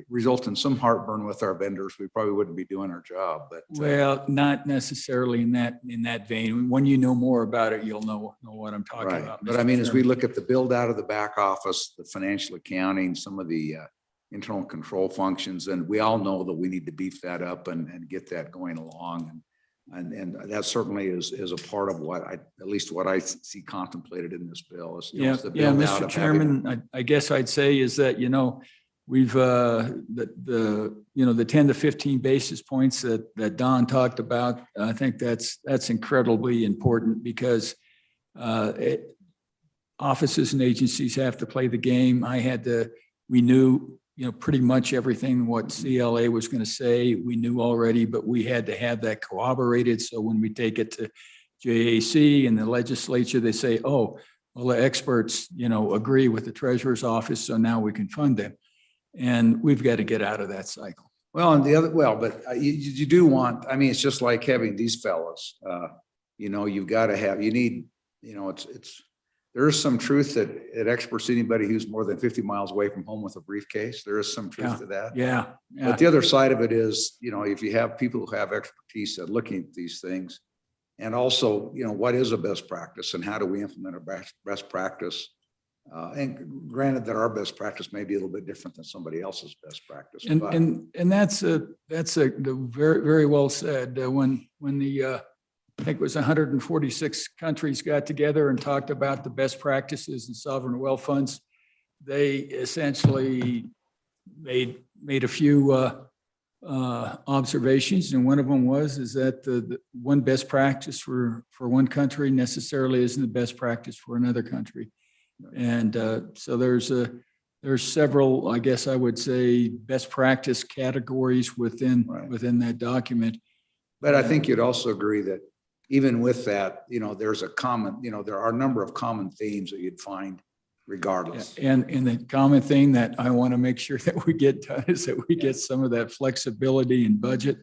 result in some heartburn with our vendors, we probably wouldn't be doing our job, but. Well, not necessarily in that vein. When you know more about it, you'll know what I'm talking Right. about. But Mr. I mean, as we Chairman. look at the build out of the back office, the financial accounting, some of the internal control functions, and we all know that we need to beef that up and get that going along. And that certainly is a part of at least what I see contemplated in this bill. Is the build out Mr. of having- Chairman, I guess I'd say is that, we've, the 10 to 15 basis points that Don talked about, I think that's incredibly important because offices and agencies have to play the game. We knew, pretty much everything what CLA was going to say, we knew already, but we had to have that corroborated. So when we take it to JAC and the legislature, they say, oh, well, the experts, agree with the treasurer's office, so now we can fund them. And we've got to get out of that cycle. Well, and but you do want, I mean, it's just like having these fellows, you've got to have, there is some truth that experts, anybody who's more than 50 miles away from home with a briefcase, there is some truth to that. Yeah. But the other side of it is, if you have people who have expertise at looking at these things, and also, what is a best practice and how do we implement a best practice? And granted that our best practice may be a little bit different than somebody else's best practice. And that's a very, very well said. When the I think it was 146 countries got together and talked about the best practices in sovereign wealth funds, they essentially made a few observations, and one of them is that the one best practice for one country necessarily isn't the best practice for another country. And so there's several, I guess I would say, best practice categories within that document. But I think you'd also agree that even with that, there's a common, there are a number of common themes that you'd find regardless. And the common thing that I want to make sure that we get done is that we get some of that flexibility in budget.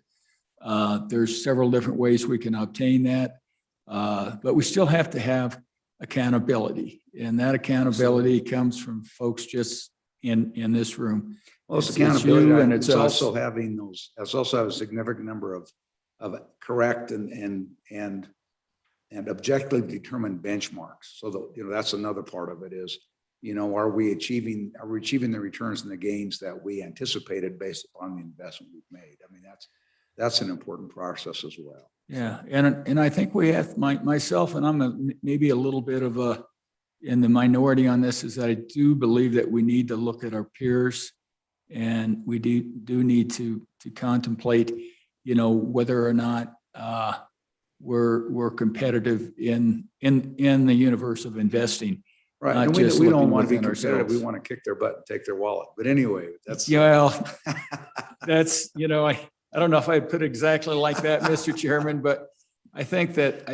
There's several different ways we can obtain that, but we still have to have accountability, and that accountability comes from folks just in this room. Well, it's It's accountability, you and it's it's us. also having those, it's also have a significant number of correct and objectively determined benchmarks. So that, that's another part of it is, are we achieving the returns and the gains that we anticipated based upon the investment we've made? I mean, that's an important process as well. Yeah, and I think we have myself, and I'm maybe a little bit of in the minority on this is that I do believe that we need to look at our peers, and we do need to contemplate, whether or not we're competitive in the universe of investing. Right. Not And we just don't looking want to be within competitive. We ourselves. want to kick their butt and take their wallet. But anyway, that's. Well, that's, I don't know if I'd put it exactly like that, Mr. Chairman, but I think that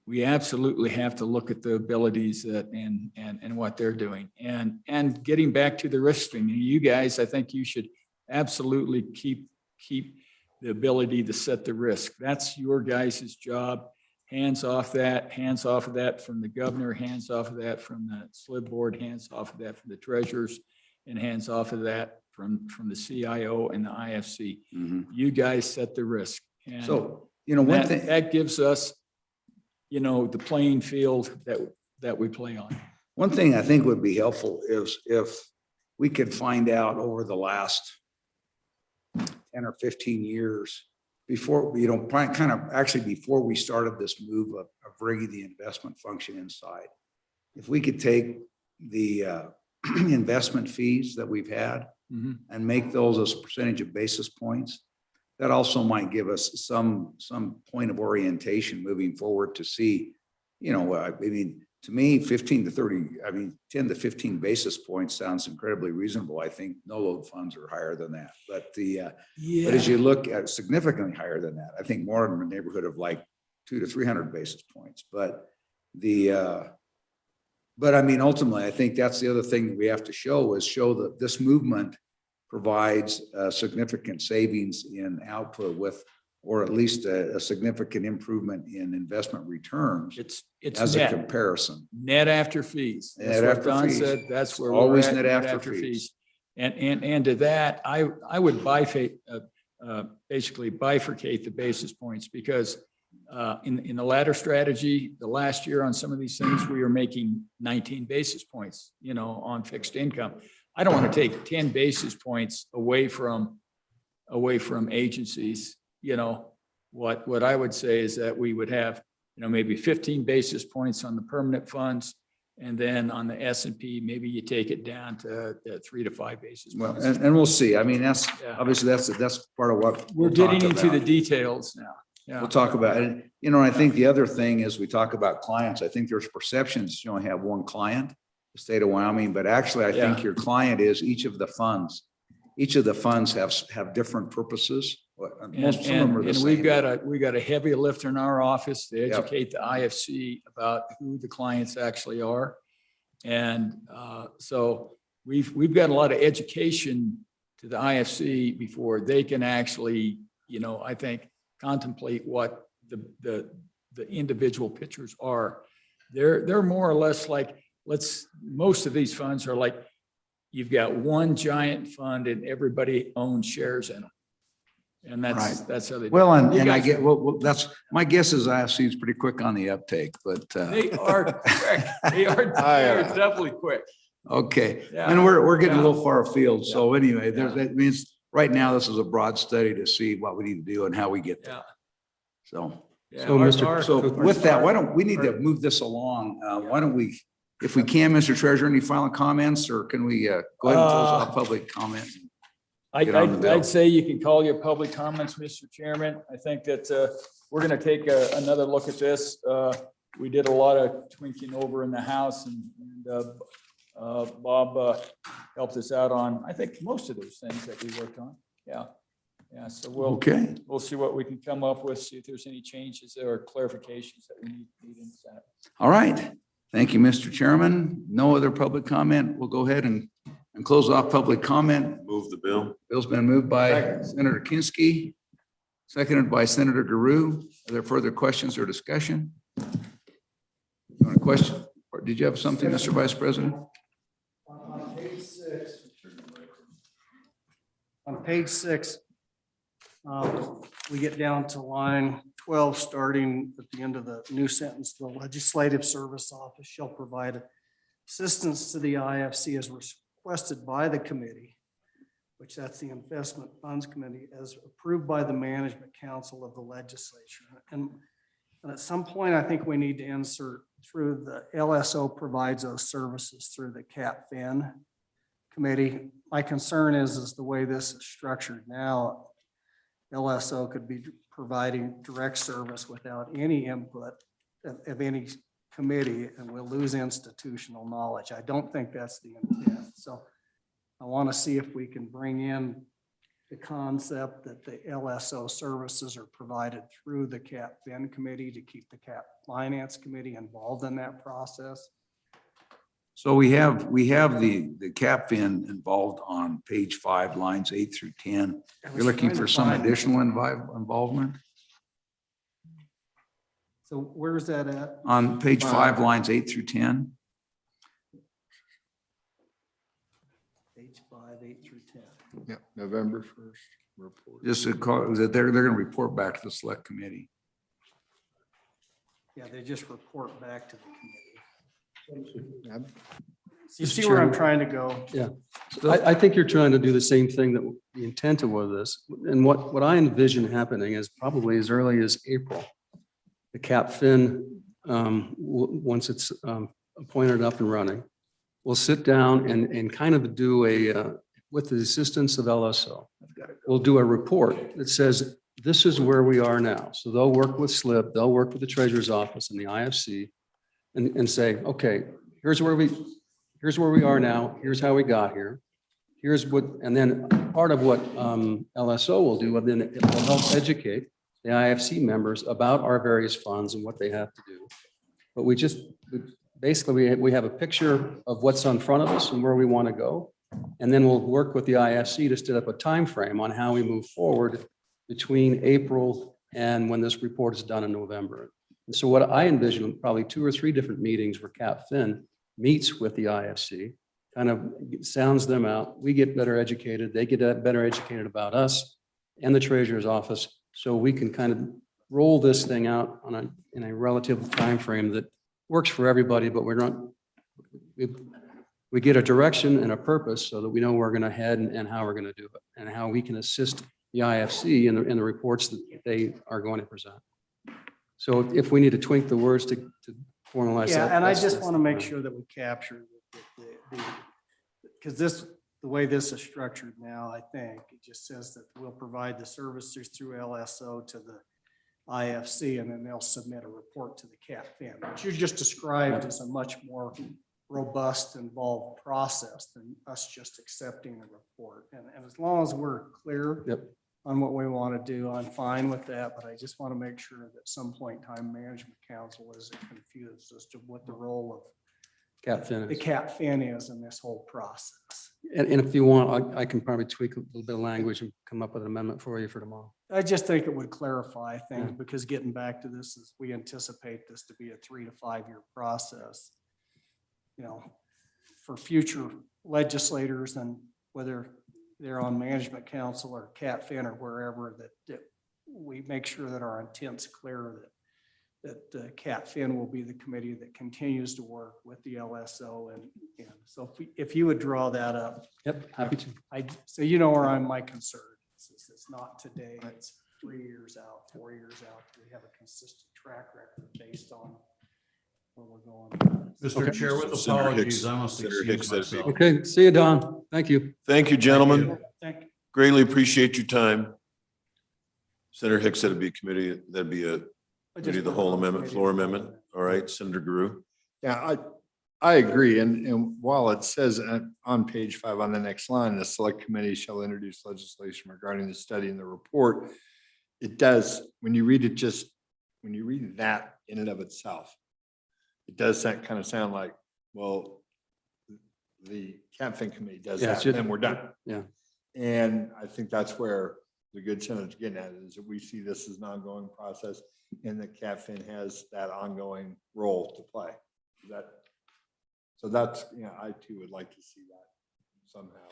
we absolutely have to look at the abilities and what they're doing. And getting back to the risk thing, you guys, I think you should absolutely keep the ability to set the risk. That's your guys' job. Hands off of that from the governor, hands off of that from the SLIB board, hands off of that from the treasurers, and hands off of that from the CIO and the IFC. Mhm. You guys set the risk. And So, one thing. that gives us, the playing field that we play on. One thing I think would be helpful is if we could find out over the last 10 or 15 years, before, kind of actually before we started this move of bringing the investment function inside, if we could take the investment fees that we've had Mhm. and make those as a percentage of basis points, that also might give us some point of orientation moving forward to see, to me, 15 to 30, 10 to 15 basis points sounds incredibly reasonable. I think no load funds are higher than that. But but as you look at significantly higher than that, I think more in the neighborhood of like 200 to 300 basis points. But ultimately, I think that's the other thing that we have to show that this movement provides significant savings in output or at least a significant improvement in investment returns It's as a net. comparison. Net after fees. That's Net what after Don fees. said. That's It's where we're always at, net after fees. And to that, I would basically bifurcate the basis points, because in the ladder strategy, the last year on some of these things, we were making 19 basis points, on fixed income. I don't want to take 10 basis points away from agencies. What I would say is that we would have, maybe 15 basis points on the permanent funds. And then on the S&P, maybe you take it down to 3 to 5 basis Well, points. and we'll see. That's Yeah. obviously that's part of what We're we'll talk getting into the about. details now. Yeah. We'll talk about it. I think the other thing is we talk about clients. I think there's perceptions you only have one client, the state of Wyoming, but actually I think Yeah. your client is each of the funds. Each of the funds have different purposes. Most some of them are the And same. we got a heavy lift in our office to Yep. educate the IFC about who the clients actually are. And so we've got a lot of education to the IFC before they can actually, I think, contemplate what the individual pictures are. They're more or less like, most of these funds are like, you've got one giant fund and everybody owns shares in them. And that's how they do it. Well, and You I guys get, are- well, that's, my guess is IFC is pretty quick on the uptake, but, They are quick. They are definitely quick. okay. Yeah. And we're getting a Yeah. little far afield. So anyway, Yeah. that means right now this is a broad study to see what we need to do and how we get there. Yeah. So, Yeah. So, Mr. so with that, why don't, we need to move this along. Why don't we, if we can, Mr. Treasurer, any final comments, or can we go ahead and close off public comment? Get on the bill. I'd say you can call your public comments, Mr. Chairman. I think that we're going to take another look at this. We did a lot of tweaking over in the House, and Bob helped us out on, I think, most of those things that we worked on. Yeah. Yeah. So we'll see what we can come up with, see if there's any changes or clarifications that we need in the Senate. All right. Thank you, Mr. Chairman. No other public comment. We'll go ahead and close off public comment. Move the bill. Bill's been moved by Senator Kinski, seconded by Senator Giroux. Are there further questions or discussion? You want a question? Or did you have something, Mr. Vice President? On page 6. On page 6, we get down to line 12, starting at the end of the new sentence. The Legislative Service Office shall provide assistance to the IFC as requested by the committee, which that's the Investment Funds Committee, as approved by the Management Council of the Legislature. And And at some point, I think we need to insert through the LSO provides those services through the CAP-FIN committee. My concern is the way this is structured now, LSO could be providing direct service without any input of any committee, and we'll lose institutional knowledge. I don't think that's the intent. So I want to see if we can bring in the concept that the LSO services are provided through the CAP-FIN committee to keep the CAP Finance committee involved in that process. So we have the CAP-FIN involved on page 5, lines 8 through 10. You're looking for some additional involvement? So where's that at? On page 5, lines 8 through 10? Page 5, 8 through 10. Yeah, November 1st report. Just that they're going to report back to the select committee. Yeah, they just report back to the committee. Yeah. You see where I'm trying to go? Yeah, I think you're trying to do the same thing that the intent of this. And what I envision happening is probably as early as April. The CAP-FIN, once it's appointed up and running, we'll sit down and kind of do with the assistance of LSO, we'll do a report that says, this is where we are now. So they'll work with SLIP, they'll work with the Treasurer's Office and the IFC and say, okay, here's where we are now. Here's how we got here. Here's what, and then part of what LSO will do, and then it will help educate the IFC members about our various funds and what they have to do. But basically we have a picture of what's in front of us and where we want to go. And then we'll work with the IFC to set up a time frame on how we move forward between April and when this report is done in November. And so what I envision, probably 2 or 3 different meetings where CAP-FIN meets with the IFC, kind of sounds them out. We get better educated. They get better educated about us and the Treasurer's Office. So we can kind of roll this thing out in a relative time frame that works for everybody, but we're not, we get a direction and a purpose so that we know where we're going to head and how we're going to do it and how we can assist the IFC in the reports that they are going to present. So if we need to tweak the words to formalize that. Yeah, and I just want to make sure that we capture because the way this is structured now, I think it just says that we'll provide the services through LSO to the IFC, and then they'll submit a report to the CAP-FIN, which you just described as a much more robust, involved process than us just accepting a report. And as long as we're clear on what we want to do, I'm fine with that. But I just want to make sure that at some point in time, Management Council isn't confused as to what the role of CAP-FIN the is. CAP-FIN is in this whole process. And if you want, I can probably tweak a little bit of language and come up with an amendment for you for tomorrow. I just think it would clarify things because getting back to this is we anticipate this to be a 3 to 5 year process. You know, for future legislators and whether they're on Management Council or CAP-FIN or wherever, that we make sure that our intent's clear that CAP-FIN will be the committee that continues to work with the LSO. And so if you would draw that up. Yep, happy to. So you know where my concern is. It's not today, it's 3 years out, 4 years out. We have a consistent track record based on where we're going. Mr. Chair, with Senator apologies, Hicks- I must Senator excuse Hicks, that'd be- myself. Okay, see you, Don. Thank you. Thank you, gentlemen. Thank you. Greatly appreciate your time. Senator Hicks said it'd be a committee, that'd be the whole amendment, floor amendment. All right, Senator Grew. Yeah, I agree. And while it says on page 5 on the next line, the select committee shall introduce legislation regarding the study and the report. It does, when you read that in and of itself, it does kind of sound like, well, the CAP-FIN committee does Yeah, that, and then we're done. Yeah. And I think that's where the good senator's getting at is that we see this as an ongoing process and that CAP-FIN has that ongoing role to play. So that's, I too would like to see that somehow.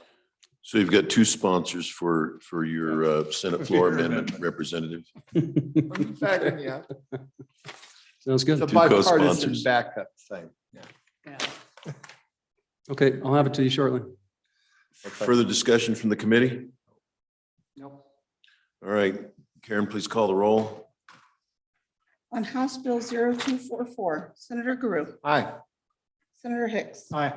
So you've got 2 sponsors for your Senate floor amendment representative. In fact, yeah, Sounds good. it's a 2 bipartisan co-sponsors. backup thing. Yeah. Okay, I'll have it to you shortly. Further discussion from the committee? Nope. All right, Karen, please call the roll. On House Bill 0244, Senator Guru, Aye. Senator Hicks. Aye.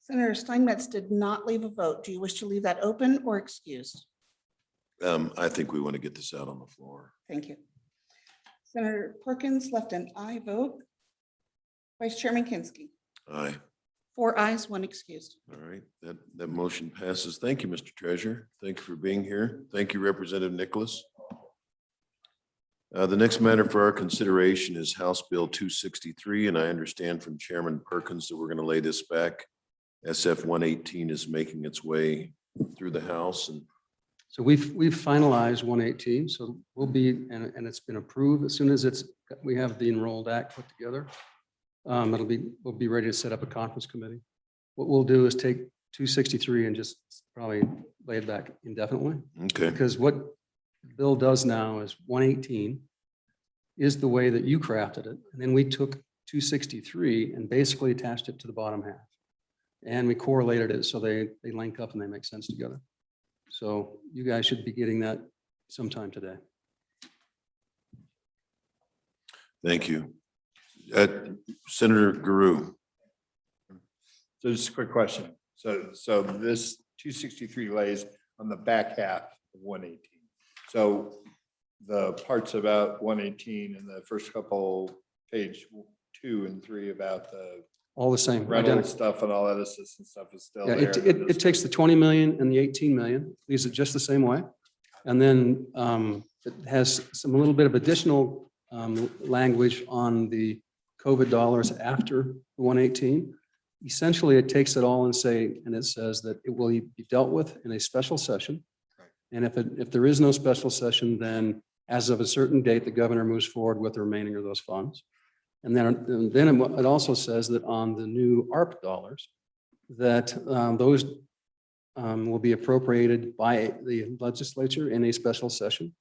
Senator Steinmetz did not leave a vote. Do you wish to leave that open or excused? I think we want to get this out on the floor. Thank you. Senator Perkins left an aye vote. Vice Chairman Kinsky, Aye. 4 ayes, 1 excused. All right, that motion passes. Thank you, Mr. Treasurer. Thank you for being here. Thank you, Representative Nicholas. The next matter for our consideration is House Bill 263, and I understand from Chairman Perkins that we're going to lay this back. SF 118 is making its way through the House, and So we've finalized 118, so we'll be, and it's been approved. As soon as we have the enrolled act put together, we'll be ready to set up a conference committee. What we'll do is take 263 and just probably lay it back indefinitely. okay, Because what the bill does now is 118 is the way that you crafted it. And then we took 263 and basically attached it to the bottom half. And we correlated it so they link up and they make sense together. So you guys should be getting that sometime today. thank you. Senator Guru. So just a quick question. So this 263 lays on the back half of 118. So the parts about 118 and the first couple, page 2 and 3 about the All the same. rental identical. stuff and all that assistance stuff is still Yeah, there. it takes the 20 million and the 18 million, leaves it just the same way. And then it has a little bit of additional language on the COVID dollars after the 118. Essentially, it takes it all and it says that it will be dealt with in a special session. And if there is no special session, then as of a certain date, the governor moves forward with the remaining of those funds. And then it also says that on the new ARP dollars, that those will be appropriated by the legislature in a special session.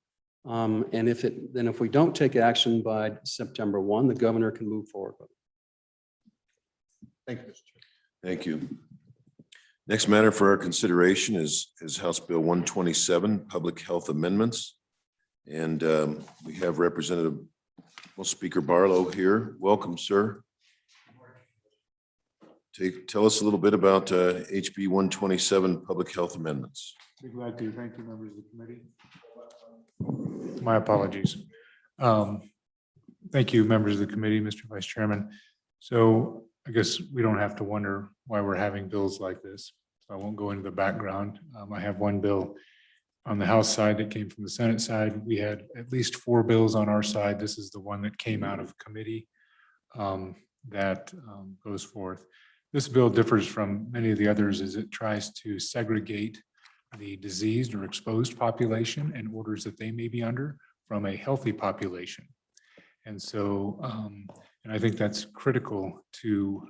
And if we don't take action by September 1, the governor can move forward with it. Thank you, Mr. Chair. Thank you. Next matter for our consideration is House Bill 127, Public Health Amendments. And we have Speaker Barlow here. Welcome, sir. Tell us a little bit about HB 127, Public Health Amendments. Be glad to. Thank you, members of the committee. My apologies. Thank you, members of the committee, Mr. Vice Chairman. So I guess we don't have to wonder why we're having bills like this. So I won't go into the background. I have one bill on the House side that came from the Senate side. We had at least 4 bills on our side. This is the one that came out of committee that goes forth. This bill differs from many of the others as it tries to segregate the diseased or exposed population and orders that they may be under from a healthy population. And so, and I think that's critical to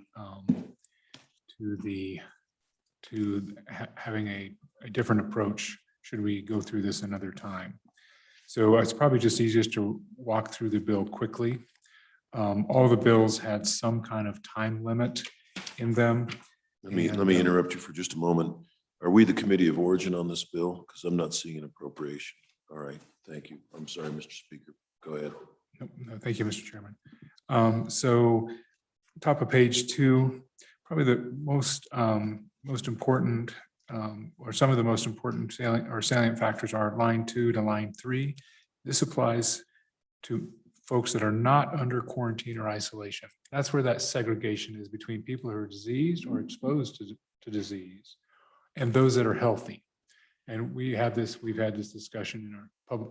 having a different approach should we go through this another time. So it's probably just easiest to walk through the bill quickly. All the bills had some kind of time limit in them. Let me interrupt you for just a moment. Are we the committee of origin on this bill? Because I'm not seeing an appropriation. All right, thank you. I'm sorry, Mr. Speaker. Go ahead. No, thank you, Mr. Chairman. So top of page 2, probably the most important or some of the most important salient factors are line 2 to line 3. This applies to folks that are not under quarantine or isolation. That's where that segregation is between people who are diseased or exposed to disease and those that are healthy. And we've had this discussion in our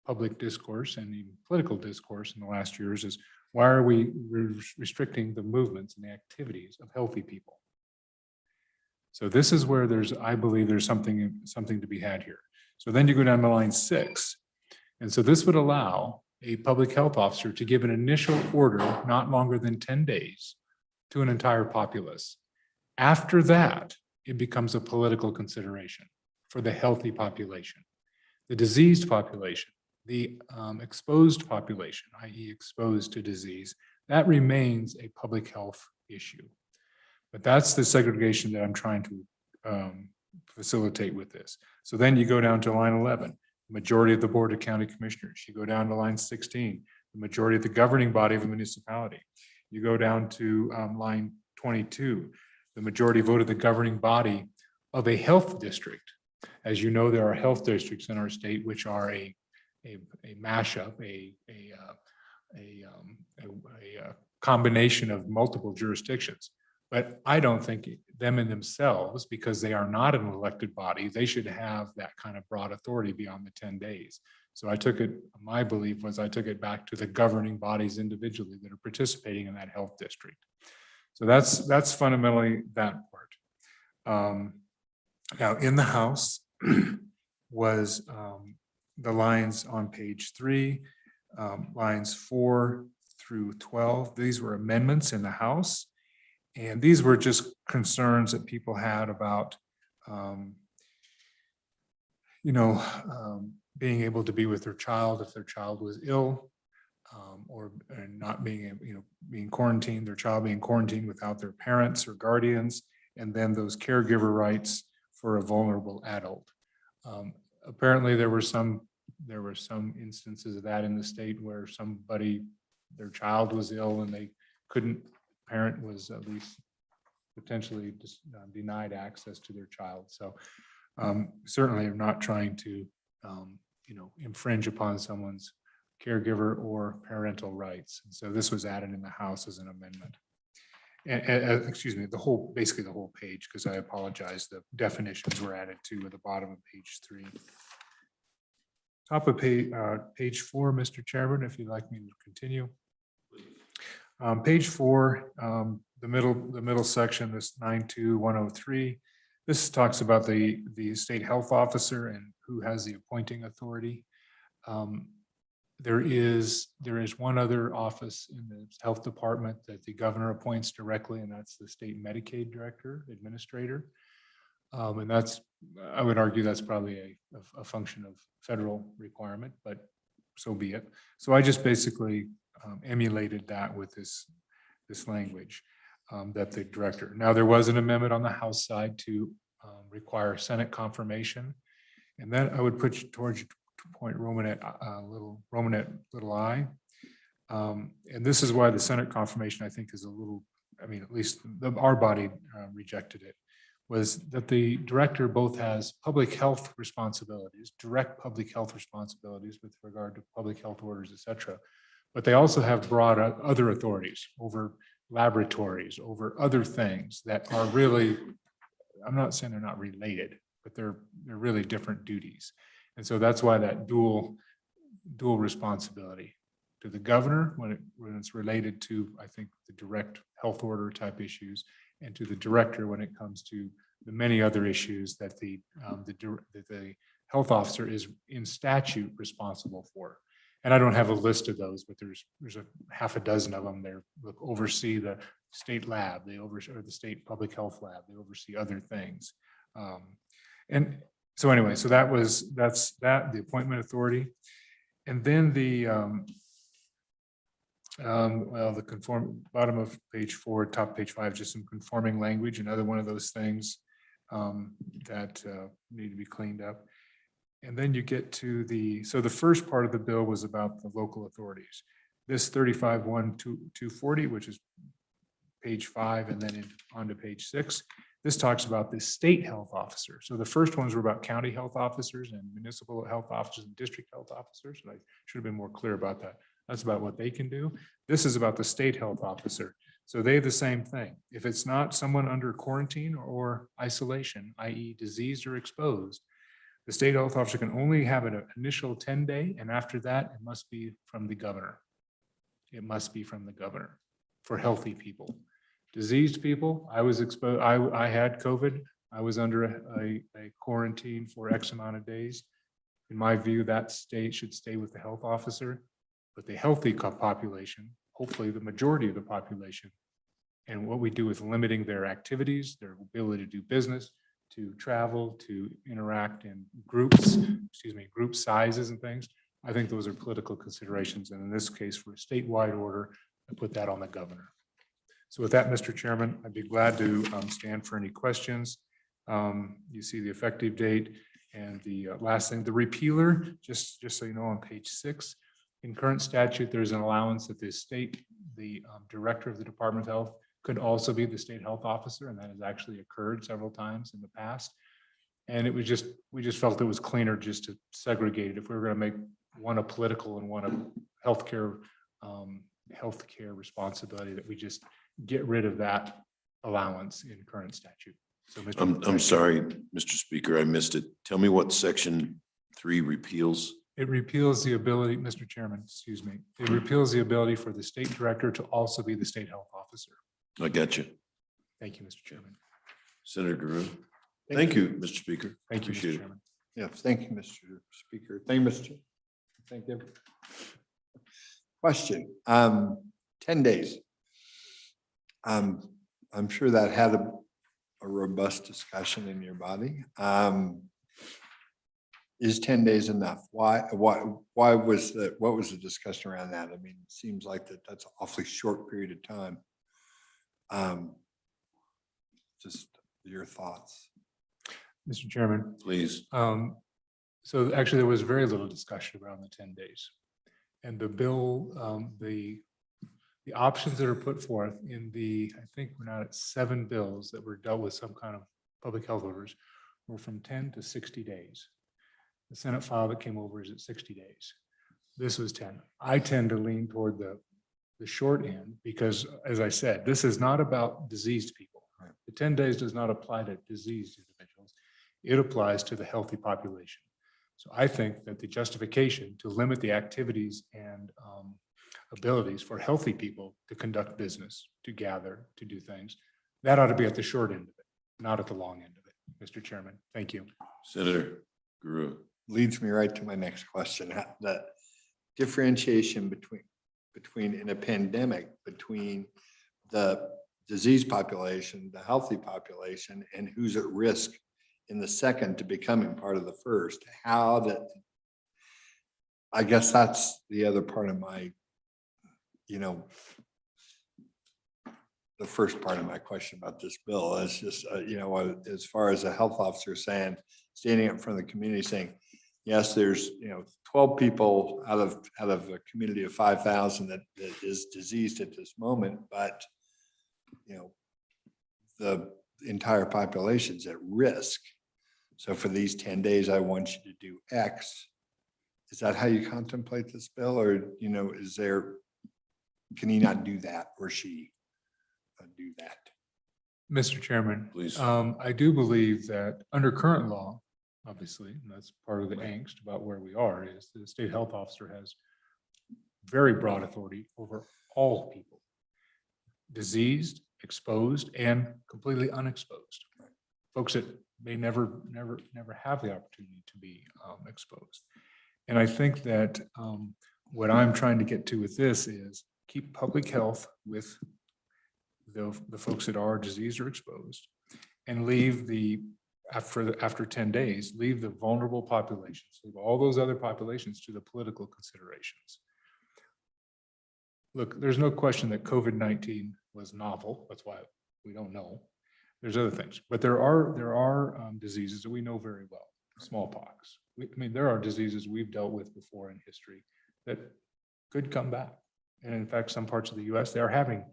public discourse and even political discourse in the last years is why are we restricting the movements and the activities of healthy people? So this is where I believe there's something to be had here. So then you go down to line 6. And so this would allow a public health officer to give an initial order not longer than 10 days to an entire populace. After that, it becomes a political consideration for the healthy population. The diseased population, the exposed population, i.e. exposed to disease, that remains a public health issue. But that's the segregation that I'm trying to facilitate with this. So then you go down to line 11, majority of the Board of County Commissioners. You go down to line 16, the majority of the governing body of a municipality. You go down to line 22, the majority vote of the governing body of a health district. As you know, there are health districts in our state which are a mashup, a combination of multiple jurisdictions. But I don't think them in themselves, because they are not an elected body, they should have that kind of broad authority beyond the 10 days. So I took it, my belief was I took it back to the governing bodies individually that are participating in that health district. So that's fundamentally that part. Now in the House was the lines on page 3, lines 4 through 12. These were amendments in the House. And these were just concerns that people had about, being able to be with their child if their child was ill, or not being, being quarantined, their child being quarantined without their parents or guardians, and then those caregiver rights for a vulnerable adult. Apparently, there were some instances of that in the state where their child was ill and they couldn't. Parent was at least potentially denied access to their child. So certainly I'm not trying to, infringe upon someone's caregiver or parental rights. And so this was added in the House as an amendment. And, excuse me, basically the whole page, because I apologize, the definitions were added to at the bottom of page 3. Top of page 4, Mr. Chairman, if you'd like me to continue. Page 4, the middle section, this 92103. This talks about the state health officer and who has the appointing authority. There is one other office in the health department that the governor appoints directly, and that's the state Medicaid director, administrator. And I would argue that's probably a function of federal requirement, but so be it. So I just basically emulated that with this language that the director. Now, there was an amendment on the House side to require Senate confirmation, and that I would put towards point Romanet little I. And this is why the Senate confirmation I think is a little. I mean, at least our body rejected it. Was that the director both has public health responsibilities, direct public health responsibilities with regard to public health orders, et cetera. But they also have broad other authorities over laboratories, over other things that are really, I'm not saying they're not related, but they're really different duties. And so that's why that dual responsibility to the governor when it's related to, I think, the direct health order type issues, and to the director when it comes to the many other issues that the health officer is in statute responsible for. And I don't have a list of those, but there's a half a dozen of them. They oversee the state lab, or the state public health lab. They oversee other things. And so anyway, so that's the appointment authority. And then the bottom of page 4, top page 5, just some conforming language, another one of those things that need to be cleaned up. And then you get to the first part of the bill was about the local authorities. This 35-1-240, which is page 5, and then on to page 6. This talks about the state health officer. So the first ones were about county health officers and municipal health officers and district health officers. And I should have been more clear about that. That's about what they can do. This is about the state health officer. So they have the same thing. If it's not someone under quarantine or isolation, i.e. diseased or exposed, the state health officer can only have an initial 10-day, and after that, it must be from the governor. It must be from the governor for healthy people. Diseased people, I was exposed, I had COVID. I was under a quarantine for X amount of days. In my view, that state should stay with the health officer, but the healthy population, hopefully the majority of the population, and what we do with limiting their activities, their ability to do business, to travel, to interact in groups, group sizes and things. I think those are political considerations. And in this case, for a statewide order, I put that on the governor. So with that, Mr. Chairman, I'd be glad to stand for any questions. You see the effective date, and the last thing, the repealer, just so you know, on page 6, In current statute, there's an allowance that the director of the Department of Health could also be the state health officer, and that has actually occurred several times in the past. And it was just, we just felt it was cleaner just to segregate it. If we were going to make one a political and one a healthcare responsibility, that we just get rid of that allowance in current statute. So I'm sorry, Mr. Speaker, I missed it. Tell me what section 3 repeals. It repeals the ability, Mr. Chairman, excuse me, it repeals the ability for the state director to also be the state health officer. I got you. Thank you, Mr. Chairman. Senator Guru. Thank you, Mr. Speaker. Thank you, Appreciate Mr. it. Chairman. Yes, thank you, Mr. Speaker. Thank you, Mr. Chair. Thank you. Question, 10 days. I'm sure that had a robust discussion in your body. Is 10 days enough? Why was that? What was the discussion around that? I mean, it seems like that's an awfully short period of time. Just your thoughts. Mr. Chairman. Please. So actually, there was very little discussion around the 10 days. And the bill, the options that are put forth in I think we're now at 7 bills that were dealt with some kind of public health orders, were from 10 to 60 days. The Senate file that came over is at 60 days. This was 10. I tend to lean toward the short end because, as I said, this is not about diseased people. The 10 days does not apply to diseased individuals. It applies to the healthy population. So I think that the justification to limit the activities and abilities for healthy people to conduct business, to gather, to do things, that ought to be at the short end of it, not at the long end of it, Mr. Chairman. Thank you. Senator Guru. Leads me right to my next question. That differentiation between in a pandemic, between the disease population, the healthy population, and who's at risk in the second to becoming part of the first. How that, I guess that's the other part of my, the first part of my question about this bill is just, as far as a health officer saying, standing up in front of the community saying, yes, there's, 12 people out of a community of 5,000 that is diseased at this moment, but, the entire population's at risk. So for these 10 days, I want you to do X. Is that how you contemplate this bill? Or, can he not do that, or she do that? Mr. Chairman, Please. I do believe that under current law, obviously, and that's part of the angst about where we are, is the state health officer has very broad authority over all people, diseased, exposed, and completely unexposed. Folks that may never have the opportunity to be exposed. And I think that what I'm trying to get to with this is keep public health with the folks that are diseased or exposed, and leave after 10 days, leave the vulnerable populations, leave all those other populations to the political considerations. Look, there's no question that COVID-19 was novel. That's why we don't know. There's other things, but there are diseases that we know very well. Smallpox. There are diseases we've dealt with before in history that could come back. And in fact, some parts of the US, they are having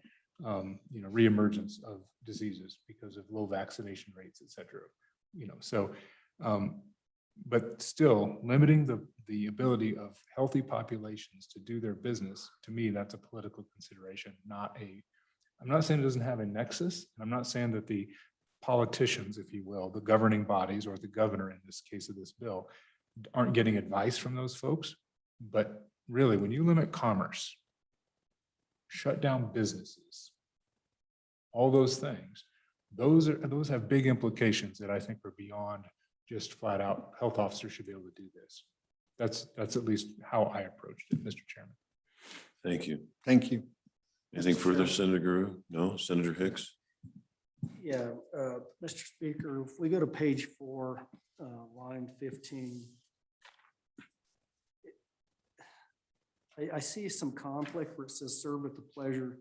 reemergence of diseases because of low vaccination rates, et cetera. But still limiting the ability of healthy populations to do their business, to me, that's a political consideration, I'm not saying it doesn't have a nexus. And I'm not saying that the politicians, if you will, the governing bodies, or the governor in this case of this bill, aren't getting advice from those folks. But really, when you limit commerce, shut down businesses, all those things, those have big implications that I think are beyond just flat out health officers should be able to do this. That's at least how I approached it, Mr. Chairman. Thank you. Thank you. Anything further, Senator Guru? No, Senator Hicks? Yeah, Mr. Speaker, if we go to page 4, line 15, I see some conflict where it says serve at the pleasure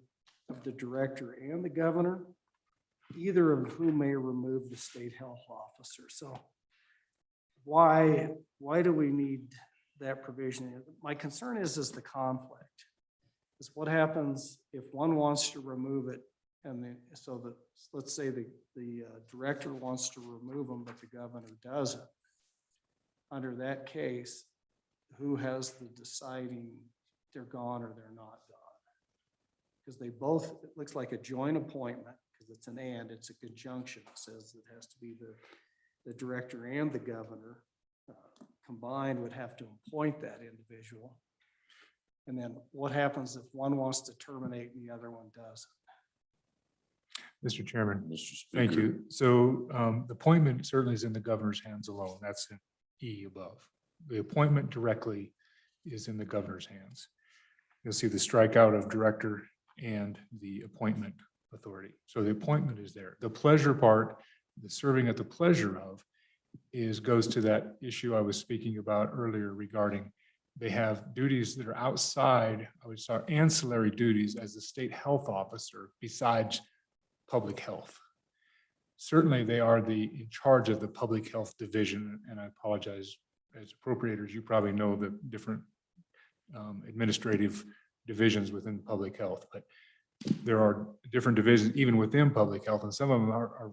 of the director and the governor, either of whom may remove the state health officer. So why do we need that provision. My concern is the conflict. Is what happens if one wants to remove it and then, so that, let's say the director wants to remove them, but the governor doesn't. Under that case, who has the deciding they're gone or they're not gone? Because they both, it looks like a joint appointment, because it's an and, it's a conjunction. It says it has to be the director and the governor combined would have to appoint that individual. And then what happens if one wants to terminate and the other one doesn't? Mr. Chairman, Mr. Speaker. thank you. So the appointment certainly is in the governor's hands alone. That's in E above. The appointment directly is in the governor's hands. You'll see the strikeout of director and the appointment authority. So the appointment is there. The pleasure part, the serving at the pleasure of, goes to that issue I was speaking about earlier regarding they have duties that are outside, I would say, ancillary duties as the state health officer besides public health. Certainly, they are in charge of the public health division, and I apologize, as appropriators, you probably know the different administrative divisions within public health, but there are different divisions even within public health, and some of them are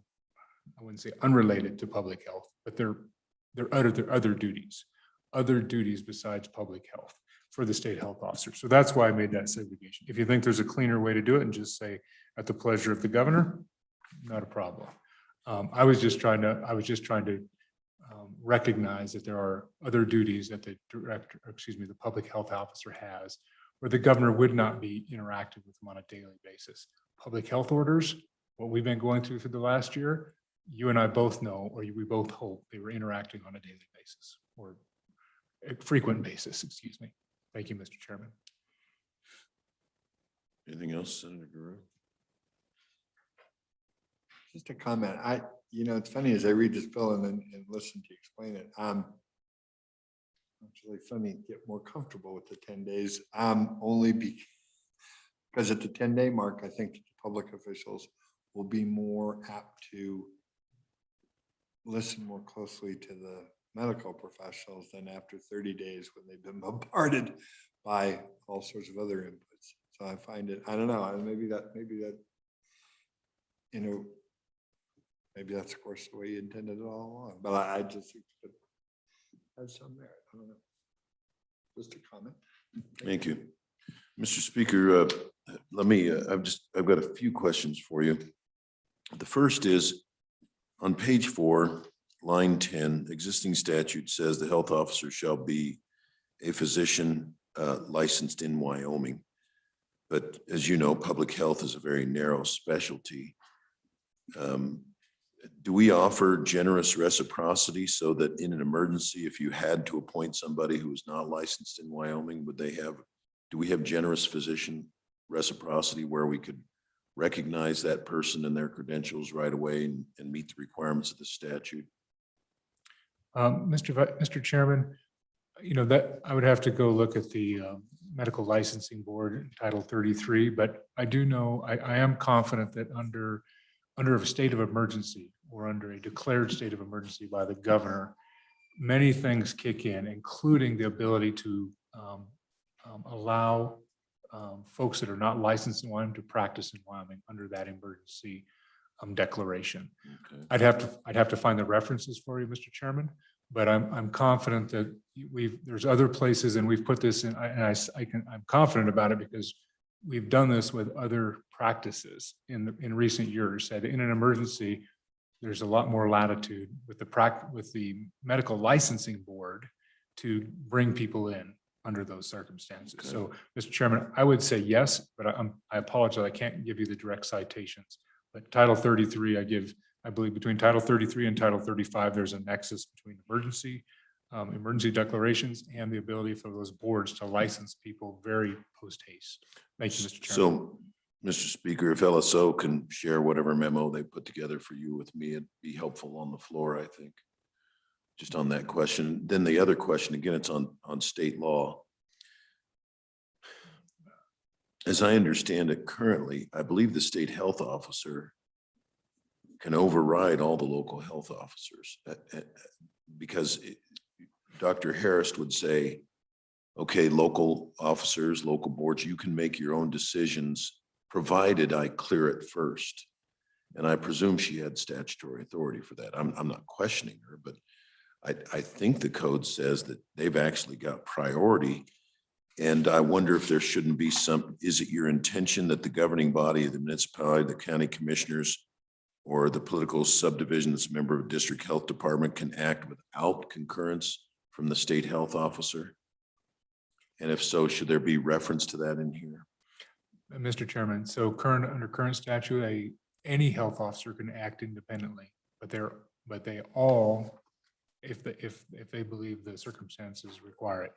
I wouldn't say unrelated to public health, but they're other duties besides public health for the state health officer. So that's why I made that segregation. If you think there's a cleaner way to do it and just say at the pleasure of the governor, not a problem. I was just trying to recognize that there are other duties that the director, the public health officer has, where the governor would not be interacting with them on a daily basis. Public health orders, what we've been going through for the last year, you and I both know, or we both hope they were interacting on a daily basis or a frequent basis, excuse me. Thank you, Mr. Chairman. Anything else, Senator Guerrero? Just a comment. It's funny as I read this bill and listen to you explain it. It's really funny to get more comfortable with the 10 days, only because at the 10-day mark, I think the public officials will be more apt to listen more closely to the medical professionals than after 30 days when they've been bombarded by all sorts of other inputs. So I find it, I don't know, maybe that, maybe that's of course the way you intended it all along, but I just think it has some merit. I don't know. Just a comment. Thank you. Mr. Speaker, I've got a few questions for you. The first is on page 4, line 10, existing statute says the health officer shall be a physician licensed in Wyoming. But as you know, public health is a very narrow specialty. Do we offer generous reciprocity so that in an emergency, if you had to appoint somebody who is not licensed in Wyoming, do we have generous physician reciprocity where we could recognize that person and their credentials right away and meet the requirements of the statute? Mr. Chairman, that I would have to go look at the medical licensing board, Title 33, but I do know, I am confident that under a state of emergency or under a declared state of emergency by the governor, many things kick in, including the ability to allow folks that are not licensed in Wyoming to practice in Wyoming under that emergency declaration. Okay. I'd have to find the references for you, Mr. Chairman, but I'm confident that there's other places, and we've put this in, I'm confident about it because we've done this with other practices in recent years. That in an emergency, there's a lot more latitude with the medical licensing board to bring people in under those circumstances. Okay. So, Mr. Chairman, I would say yes, but I apologize, I can't give you the direct citations. But Title 33, I believe between Title 33 and Title 35, there's a nexus between emergency declarations and the ability for those boards to license people very post haste. Thank you, Mr. Chairman. So, Mr. Speaker, if LSO can share whatever memo they put together for you with me, it'd be helpful on the floor, I think. Just on that question. Then the other question, again, it's on state law. As I understand it currently, I believe the state health officer can override all the local health officers because Dr. Harris would say, okay, local officers, local boards, you can make your own decisions, provided I clear it first. And I presume she had statutory authority for that. I'm not questioning her, but I think the code says that they've actually got priority. And I wonder if there shouldn't be some, is it your intention that the governing body of the municipality, the county commissioners, or the political subdivision that's a member of a district health department can act without concurrence from the state health officer? And if so, should there be reference to that in here? Mr. Chairman, so under current statute, any health officer can act independently, but they all, if they believe the circumstances require it.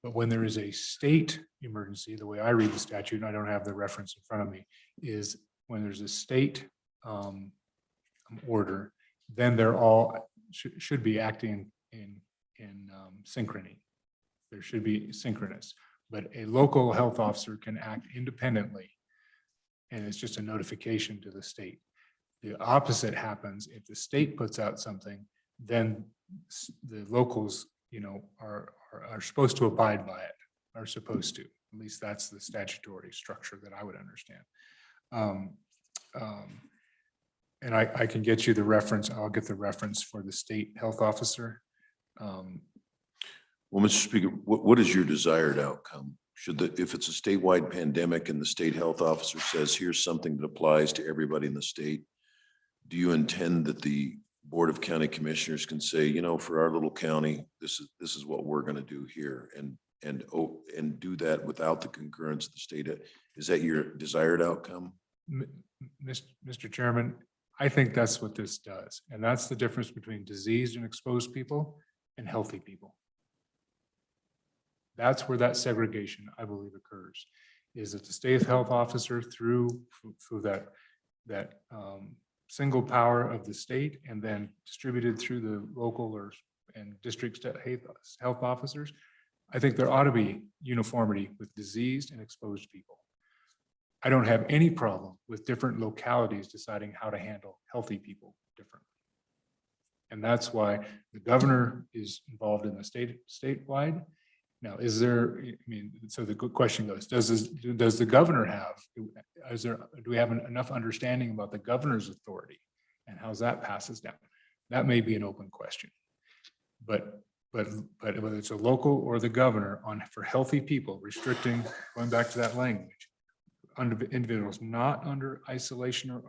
But when there is a state emergency, the way I read the statute, and I don't have the reference in front of me, is when there's a state order, then they're all should be acting in synchrony. There should be synchronous, but a local health officer can act independently, and it's just a notification to the state. The opposite happens if the state puts out something, then the locals, are supposed to abide by it, are supposed to. At least that's the statutory structure that I would understand. And I can get you the reference. I'll get the reference for the state health officer. Well, Mr. Speaker, what is your desired outcome? If it's a statewide pandemic and the state health officer says, here's something that applies to everybody in the state, do you intend that the Board of County Commissioners can say, for our little county, this is what we're going to do here, and do that without the concurrence of the state? Is that your desired outcome? Mr. Chairman, I think that's what this does. And that's the difference between diseased and exposed people and healthy people. That's where that segregation, I believe, occurs, is that the state health officer through that single power of the state, and then distributed through the local and district health officers. I think there ought to be uniformity with diseased and exposed people. I don't have any problem with different localities deciding how to handle healthy people differently. And that's why the governor is involved in the statewide. Now, so the good question goes, does the governor have, do we have enough understanding about the governor's authority and how that passes down? That may be an open question. But whether it's a local or the governor for healthy people, restricting, going back to that language, under individuals not under isolation or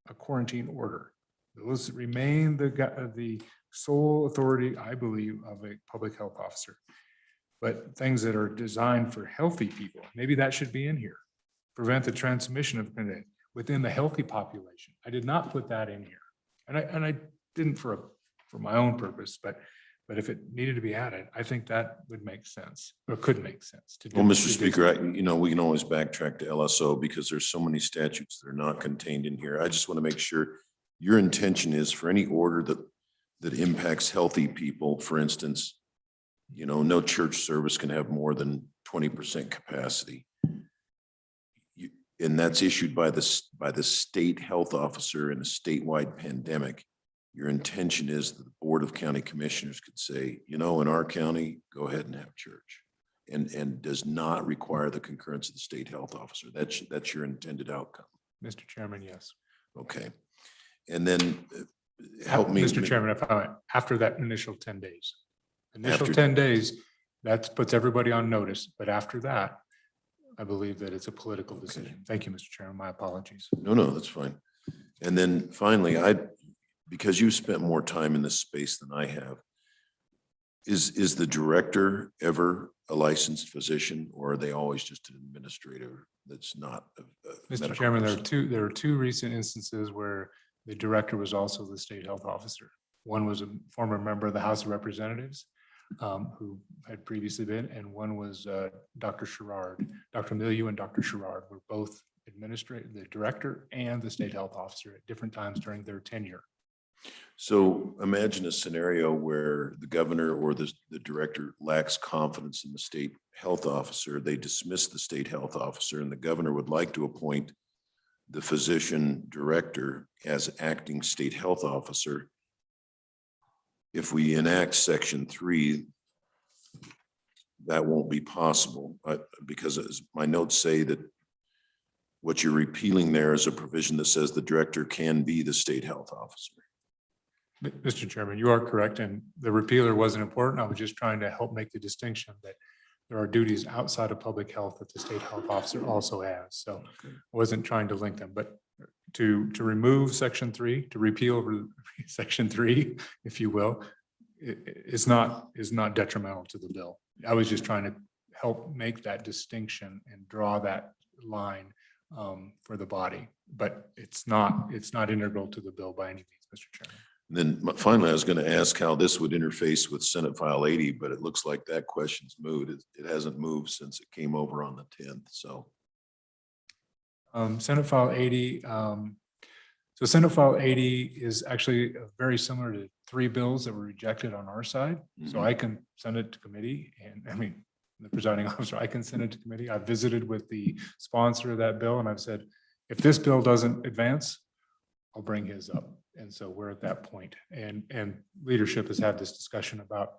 a quarantine order, those remain the sole authority, I believe, of a public health officer. But things that are designed for healthy people, maybe that should be in here. Prevent the transmission of pandemic within the healthy population. I did not put that in here, and I didn't for my own purpose. But if it needed to be added, I think that would make sense, or could make sense. Well, Mr. Speaker, we can always backtrack to LSO because there's so many statutes that are not contained in here. I just want to make sure your intention is for any order that impacts healthy people, for instance. No church service can have more than 20% capacity. And that's issued by the state health officer in a statewide pandemic. Your intention is that the Board of County Commissioners could say, in our county, go ahead and have church, and does not require the concurrence of the state health officer. That's your intended outcome. Mr. Chairman, yes. Okay. And then help me. Mr. Chairman, after that initial 10 days. 10 days, that puts everybody on notice. But after that, I believe that it's a political decision. Okay. Thank you, Mr. Chairman. My apologies. No, that's fine. And then finally, because you spent more time in this space than I have, is the director ever a licensed physician, or are they always just an administrator that's not a Mr. Chairman, there are two recent instances where the director was also the state health officer. One was a former member of the House of Representatives, who had previously been, and one was Dr. Sherrard. Dr. Milieu and Dr. Sherrard were both the director and the state health officer at different times during their tenure. So imagine a scenario where the governor or the director lacks confidence in the state health officer. They dismiss the state health officer, and the governor would like to appoint the physician director as acting state health officer. If we enact Section 3, that won't be possible, because as my notes say that what you're repealing there is a provision that says the director can be the state health officer. Mr. Chairman, you are correct, and the repealer wasn't important. I was just trying to help make the distinction that there are duties outside of public health that the state health officer also has. So I wasn't trying to link them, but to remove section 3, to repeal section 3, if you will, is not detrimental to the bill. I was just trying to help make that distinction and draw that line for the body, but it's not integral to the bill by any means, Mr. Chairman. And then finally, I was going to ask how this would interface with Senate File 80, but it looks like that question's moved. It hasn't moved since it came over on the 10th. So Senate File 80. So Senate File 80 is actually very similar to 3 bills that were rejected on our side. So I can send it to committee, and I mean, the presiding officer, I can send it to committee. I visited with the sponsor of that bill, and I've said, if this bill doesn't advance, I'll bring his up. And so we're at that point. And leadership has had this discussion about,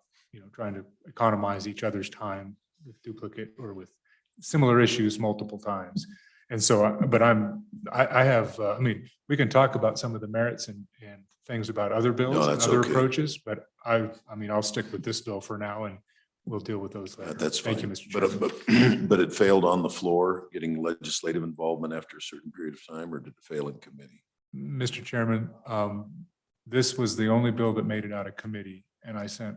trying to economize each other's time with duplicate or with similar issues multiple times. And so, but I mean, we can talk about some of the merits and things about other bills and other approaches, but I'll stick with this bill for now, and we'll deal with those later. that's fine. Thank you, Mr. Chairman. But it failed on the floor, getting legislative involvement after a certain period of time, or did it fail in committee? Mr. Chairman, this was the only bill that made it out of committee, and I sent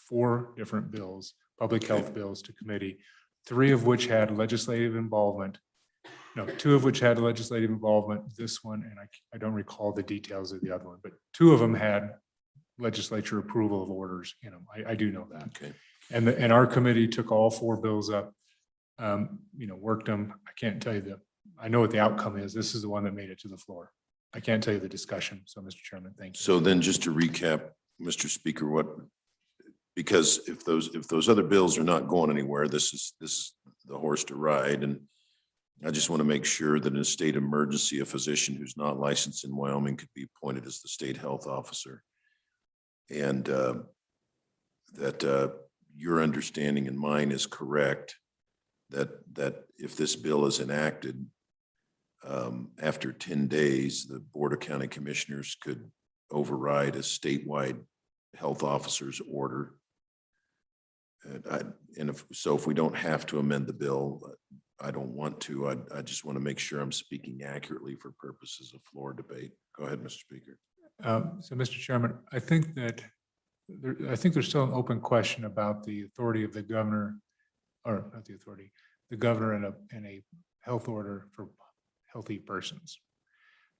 4 different bills, public health bills, to committee, 3 of which had legislative involvement. No, 2 of which had legislative involvement. This one, and I don't recall the details of the other one, but 2 of them had legislature approval of orders in them. I do know that. Okay. And our committee took all 4 bills up, worked them. I can't tell you I know what the outcome is. This is the one that made it to the floor. I can't tell you the discussion. So, Mr. Chairman, thank you. So then just to recap, Mr. Speaker, because if those other bills are not going anywhere, this is the horse to ride. And I just want to make sure that in a state emergency, a physician who's not licensed in Wyoming could be appointed as the state health officer. And that your understanding and mine is correct, that if this bill is enacted, after 10 days, the Board of County Commissioners could override a statewide health officer's order. And if we don't have to amend the bill, I don't want to. I just want to make sure I'm speaking accurately for purposes of floor debate. Go ahead, Mr. Speaker. So, Mr. Chairman, I think there's still an open question about the authority of the governor, or not the authority, the governor in a health order for healthy persons.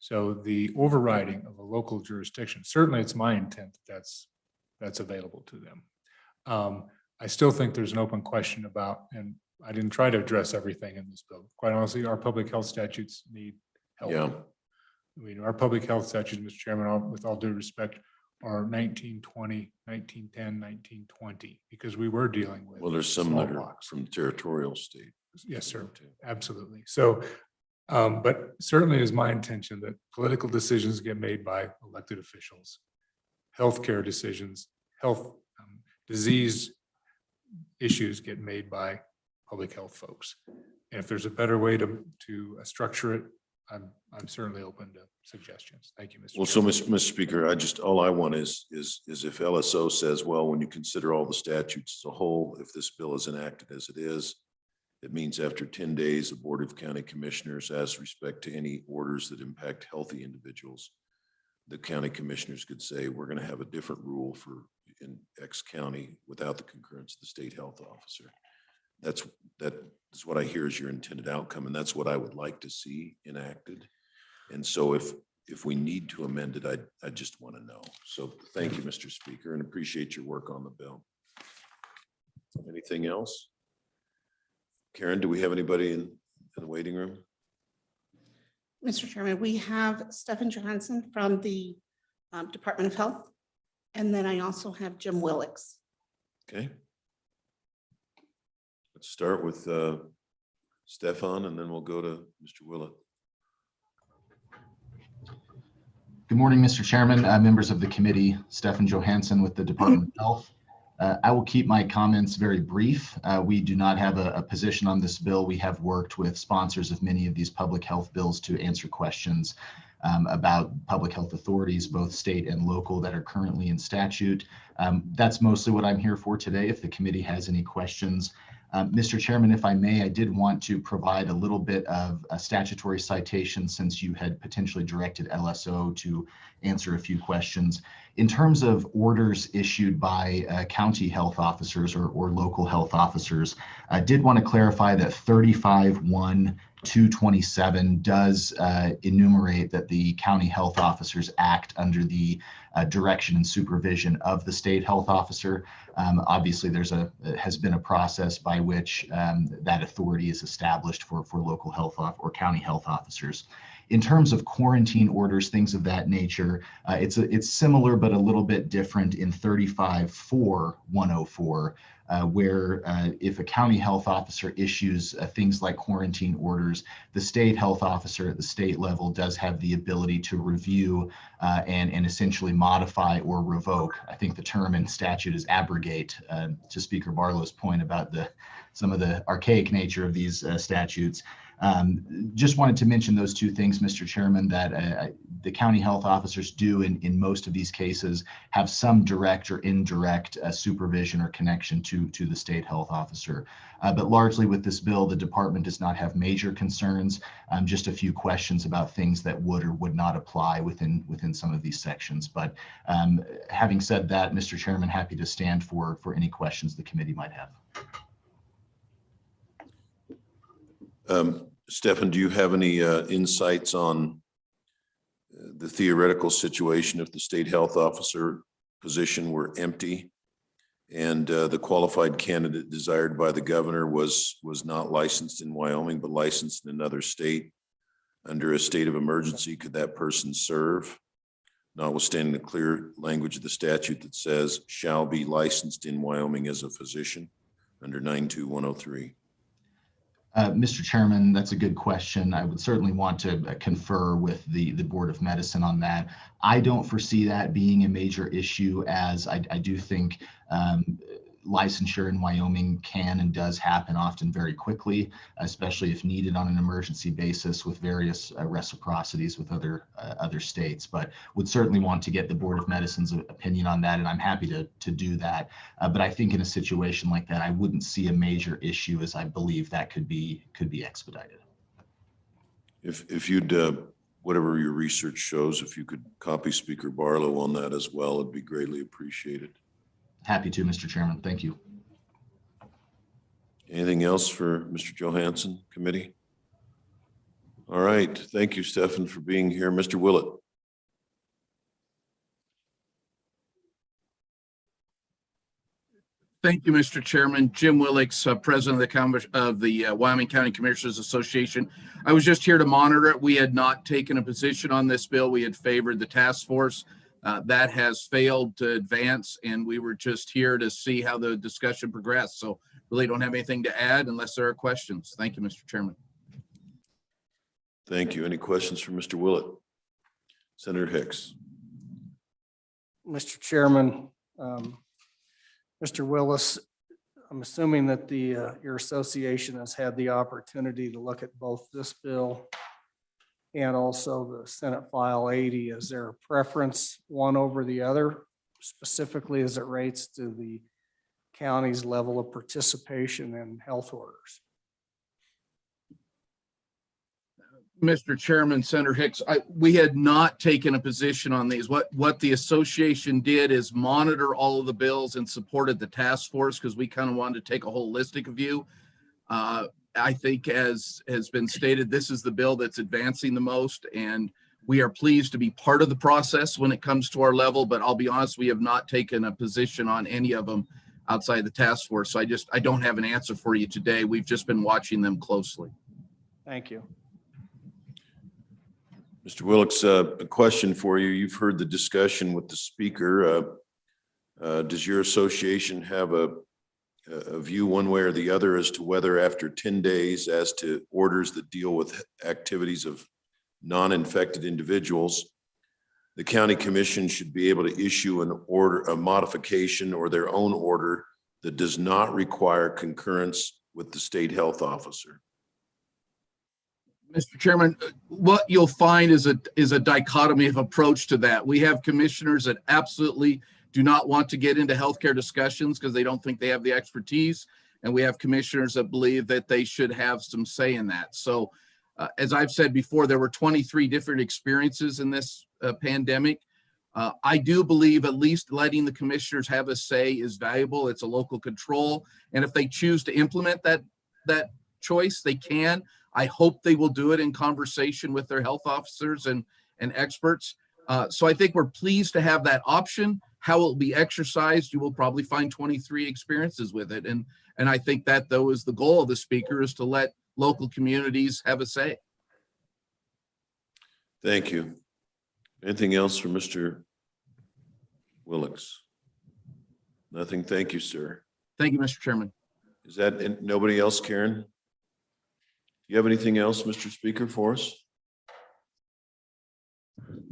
So the overriding of a local jurisdiction, certainly it's my intent that's available to them. I still think there's an open question about, and I didn't try to address everything in this bill. Quite honestly, our public health statutes need help. Yeah. I mean, our public health statutes, Mr. Chairman, with all due respect, are 1920, 1910, 1920, because we were dealing with. Well, there's some that are smallpox. from territorial state. Yes, sir. Absolutely. So, but certainly is my intention that political decisions get made by elected officials, healthcare decisions, health disease issues get made by public health folks. And if there's a better way to structure it, I'm certainly open to suggestions. Thank you, Mr. Well, so, Mr. Speaker, all I want is if LSO says, well, when you consider all the statutes as a whole, if this bill is enacted as it is, it means after 10 days, the Board of County Commissioners, as respect to any orders that impact healthy individuals, the county commissioners could say, we're going to have a different rule for in X county without the concurrence of the state health officer. That is what I hear is your intended outcome, and that's what I would like to see enacted. And so if we need to amend it, I just want to know. So thank you, Mr. Speaker, and appreciate your work on the bill. Anything else? Karen, do we have anybody in the waiting room? Mr. Chairman, we have Stephen Johansen from the Department of Health. And then I also have Jim Willix. Okay. Let's start with Stefan, and then we'll go to Mr. Willett. Good morning, Mr. Chairman, members of the committee. Stephen Johansen with the Department of Health. I will keep my comments very brief. We do not have a position on this bill. We have worked with sponsors of many of these public health bills to answer questions about public health authorities, both state and local, that are currently in statute. That's mostly what I'm here for today. If the committee has any questions. Mr. Chairman, if I may, I did want to provide a little bit of a statutory citation since you had potentially directed LSO to answer a few questions. In terms of orders issued by county health officers or local health officers, I did want to clarify that 35.1.227 does enumerate that the county health officers act under the direction and supervision of the state health officer. Obviously, has been a process by which that authority is established for local health or county health officers. In terms of quarantine orders, things of that nature, it's similar but a little bit different in 35.4.104, where if a county health officer issues things like quarantine orders, the state health officer at the state level does have the ability to review and essentially modify or revoke. I think the term in statute is abrogate, to Speaker Barlow's point about some of the archaic nature of these statutes. Just wanted to mention those two things, Mr. Chairman, that the county health officers do in most of these cases have some direct or indirect supervision or connection to the state health officer. But largely with this bill, the department does not have major concerns, just a few questions about things that would or would not apply within some of these sections. But having said that, Mr. Chairman, happy to stand for any questions the committee might have. Stefan, do you have any insights on the theoretical situation if the state health officer position were empty and the qualified candidate desired by the governor was not licensed in Wyoming but licensed in another state under a state of emergency? Could that person serve, notwithstanding the clear language of the statute that says shall be licensed in Wyoming as a physician under 92103? Mr. Chairman, that's a good question. I would certainly want to confer with the Board of Medicine on that. I don't foresee that being a major issue, as I do think licensure in Wyoming can and does happen often very quickly, especially if needed on an emergency basis with various reciprocities with other states. But would certainly want to get the Board of Medicine's opinion on that, and I'm happy to do that. But I think in a situation like that, I wouldn't see a major issue, as I believe that could be expedited. If you'd, whatever your research shows, if you could copy Speaker Barlow on that as well, it'd be greatly appreciated. Happy to, Mr. Chairman. Thank you. Anything else for Mr. Johansen, committee? All right. Thank you, Stefan, for being here. Mr. Willett. Thank you, Mr. Chairman. Jim Willix, President of the Wyoming County Commissioners Association. I was just here to monitor it. We had not taken a position on this bill. We had favored the task force. That has failed to advance, and we were just here to see how the discussion progressed. So really don't have anything to add unless there are questions. Thank you, Mr. Chairman. Thank you. Any questions for Mr. Willett? Senator Hicks. Mr. Chairman, Mr. Willis, I'm assuming that your association has had the opportunity to look at both this bill and also the Senate File 80. Is there a preference one over the other, specifically as it relates to the county's level of participation in health orders? Mr. Chairman, Senator Hicks, we had not taken a position on these. What the association did is monitor all of the bills and supported the task force because we kind of wanted to take a holistic view. I think, as has been stated, this is the bill that's advancing the most, and we are pleased to be part of the process when it comes to our level. But I'll be honest, we have not taken a position on any of them outside the task force. So I don't have an answer for you today. We've just been watching them closely. Thank you. Mr. Willix, a question for you. You've heard the discussion with the speaker. Does your association have a view one way or the other as to whether after 10 days as to orders that deal with activities of non-infected individuals, the county commission should be able to issue an order, a modification or their own order that does not require concurrence with the state health officer. Mr. Chairman, what you'll find is a dichotomy of approach to that. We have commissioners that absolutely do not want to get into healthcare discussions because they don't think they have the expertise. And we have commissioners that believe that they should have some say in that. So as I've said before, there were 23 different experiences in this pandemic. I do believe at least letting the commissioners have a say is valuable. It's a local control. And if they choose to implement that choice, they can. I hope they will do it in conversation with their health officers and experts. So I think we're pleased to have that option. How it will be exercised, you will probably find 23 experiences with it. And I think that, though, is the goal of the speaker, is to let local communities have a say. Thank you. Anything else for Mr. Willix? Nothing. Thank you, sir. Thank you, Mr. Chairman. Is that and nobody else, Karen? Do you have anything else, Mr. Speaker, for us?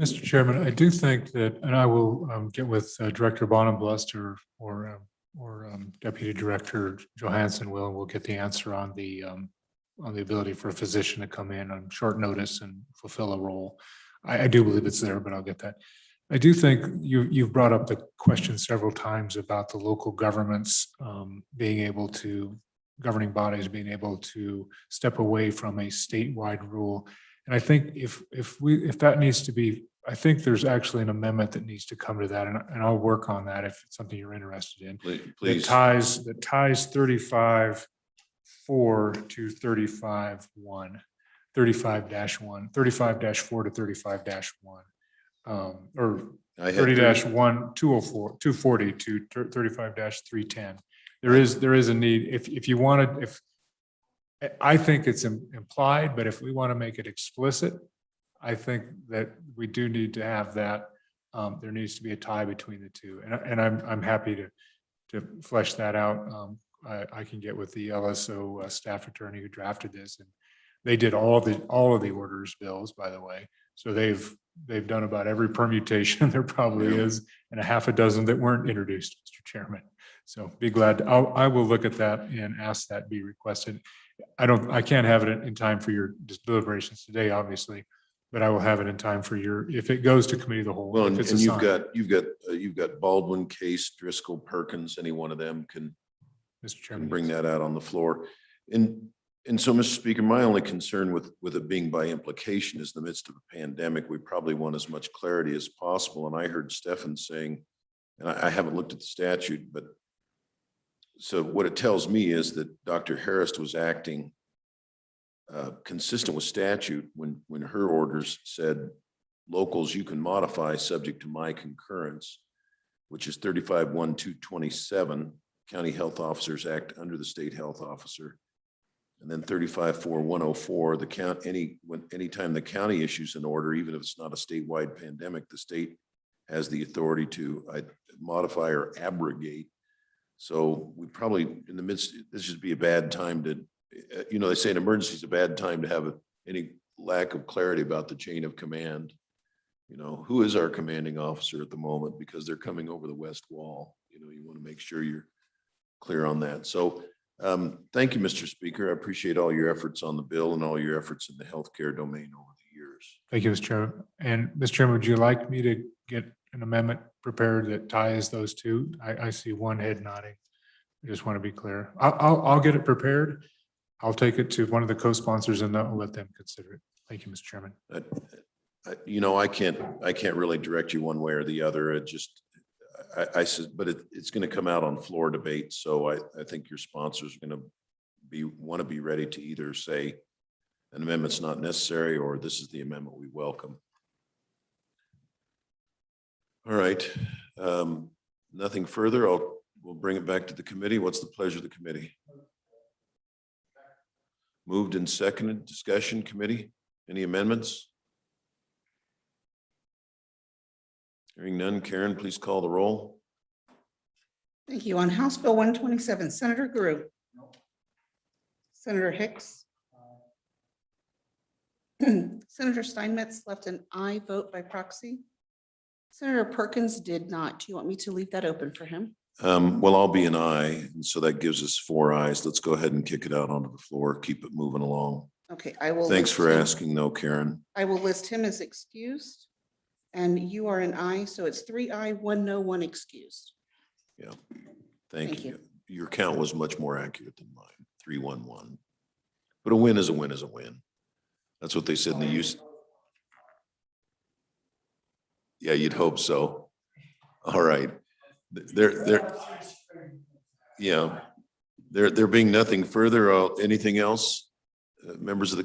Mr. Chairman, I do think that, and I will get with Director Bonenblust or Deputy Director Johansen will, and we'll get the answer on the ability for a physician to come in on short notice and fulfill a role. I do believe it's there, but I'll get that. I do think you've brought up the question several times about the local governments being able to, governing bodies being able to step away from a statewide rule. And I think if that needs to be, I think there's actually an amendment that needs to come to that, and I'll work on that if it's something you're interested in. Please. That ties 35-4 to 35-1, 35-1, 35-4 to 35-1, or 30-1, 204, 240 to 35-310. There is a need if you wanted, if I think it's implied, but if we want to make it explicit, I think that we do need to have that. There needs to be a tie between the two, and I'm happy to flesh that out. I can get with the LSO staff attorney who drafted this, and they did all of the orders bills, by the way. So they've done about every permutation there probably is, and a half a dozen that weren't introduced, Mr. Chairman. So be glad. I will look at that and ask that be requested. I can't have it in time for your deliberations today, obviously, but I will have it in time for your, if it goes to committee of the whole. Well, and it's you've assigned. got Baldwin, Case, Driscoll, Perkins. Any one of them can Mr. Chairman, bring that out on the floor. And so, Mr. Speaker, my only concern with it being by implication is in the midst of a pandemic, we probably want as much clarity as possible. And I heard Stefan saying, and I haven't looked at the statute, but so what it tells me is that Dr. Harris was acting consistent with statute when her orders said locals you can modify subject to my concurrence, which is 35-1-227. County Health Officers Act under the state health officer. And then 35-4-104, the count, anytime the county issues an order, even if it's not a statewide pandemic, the state has the authority to modify or abrogate. So we probably in the midst, this should be a bad time to, they say an emergency is a bad time to have any lack of clarity about the chain of command. Who is our commanding officer at the moment, because they're coming over the west wall. You want to make sure you're clear on that. So thank you, Mr. Speaker. I appreciate all your efforts on the bill and all your efforts in the healthcare domain over the years. thank you, Mr. Chairman. And Mr. Chairman, would you like me to get an amendment prepared that ties those two? I see one head nodding. I just want to be clear. I'll get it prepared. I'll take it to one of the co-sponsors and I'll let them consider it. Thank you, Mr. Chairman. I can't really direct you one way or the other. It just, I said, but it's going to come out on floor debate. So I think your sponsors are going to want to be ready to either say an amendment's not necessary or this is the amendment we welcome. All right. Nothing further. We'll bring it back to the committee. What's the pleasure of the committee? Moved and seconded. Discussion, committee. Any amendments? Hearing none. Karen, please call the roll. Thank you. On House Bill 127, Senator Grew. Senator Hicks. Senator Steinmetz left an aye vote by proxy. Senator Perkins did not. Do you want me to leave that open for him? Well, I'll be an aye, and so that gives us 4 ayes. Let's go ahead and kick it out onto the floor, keep it moving along. Okay, I will. Thanks list for him- asking though, Karen. I will list him as excused. And you are an aye, so it's 3 aye, 1 no, 1 excused. Yeah, Thank thank you. you. Your count was much more accurate than mine, 3-1-1. But a win is a win is a win. That's what they said in the use. Yeah, you'd hope so. All right. Yeah, there being nothing further, anything else? Members of the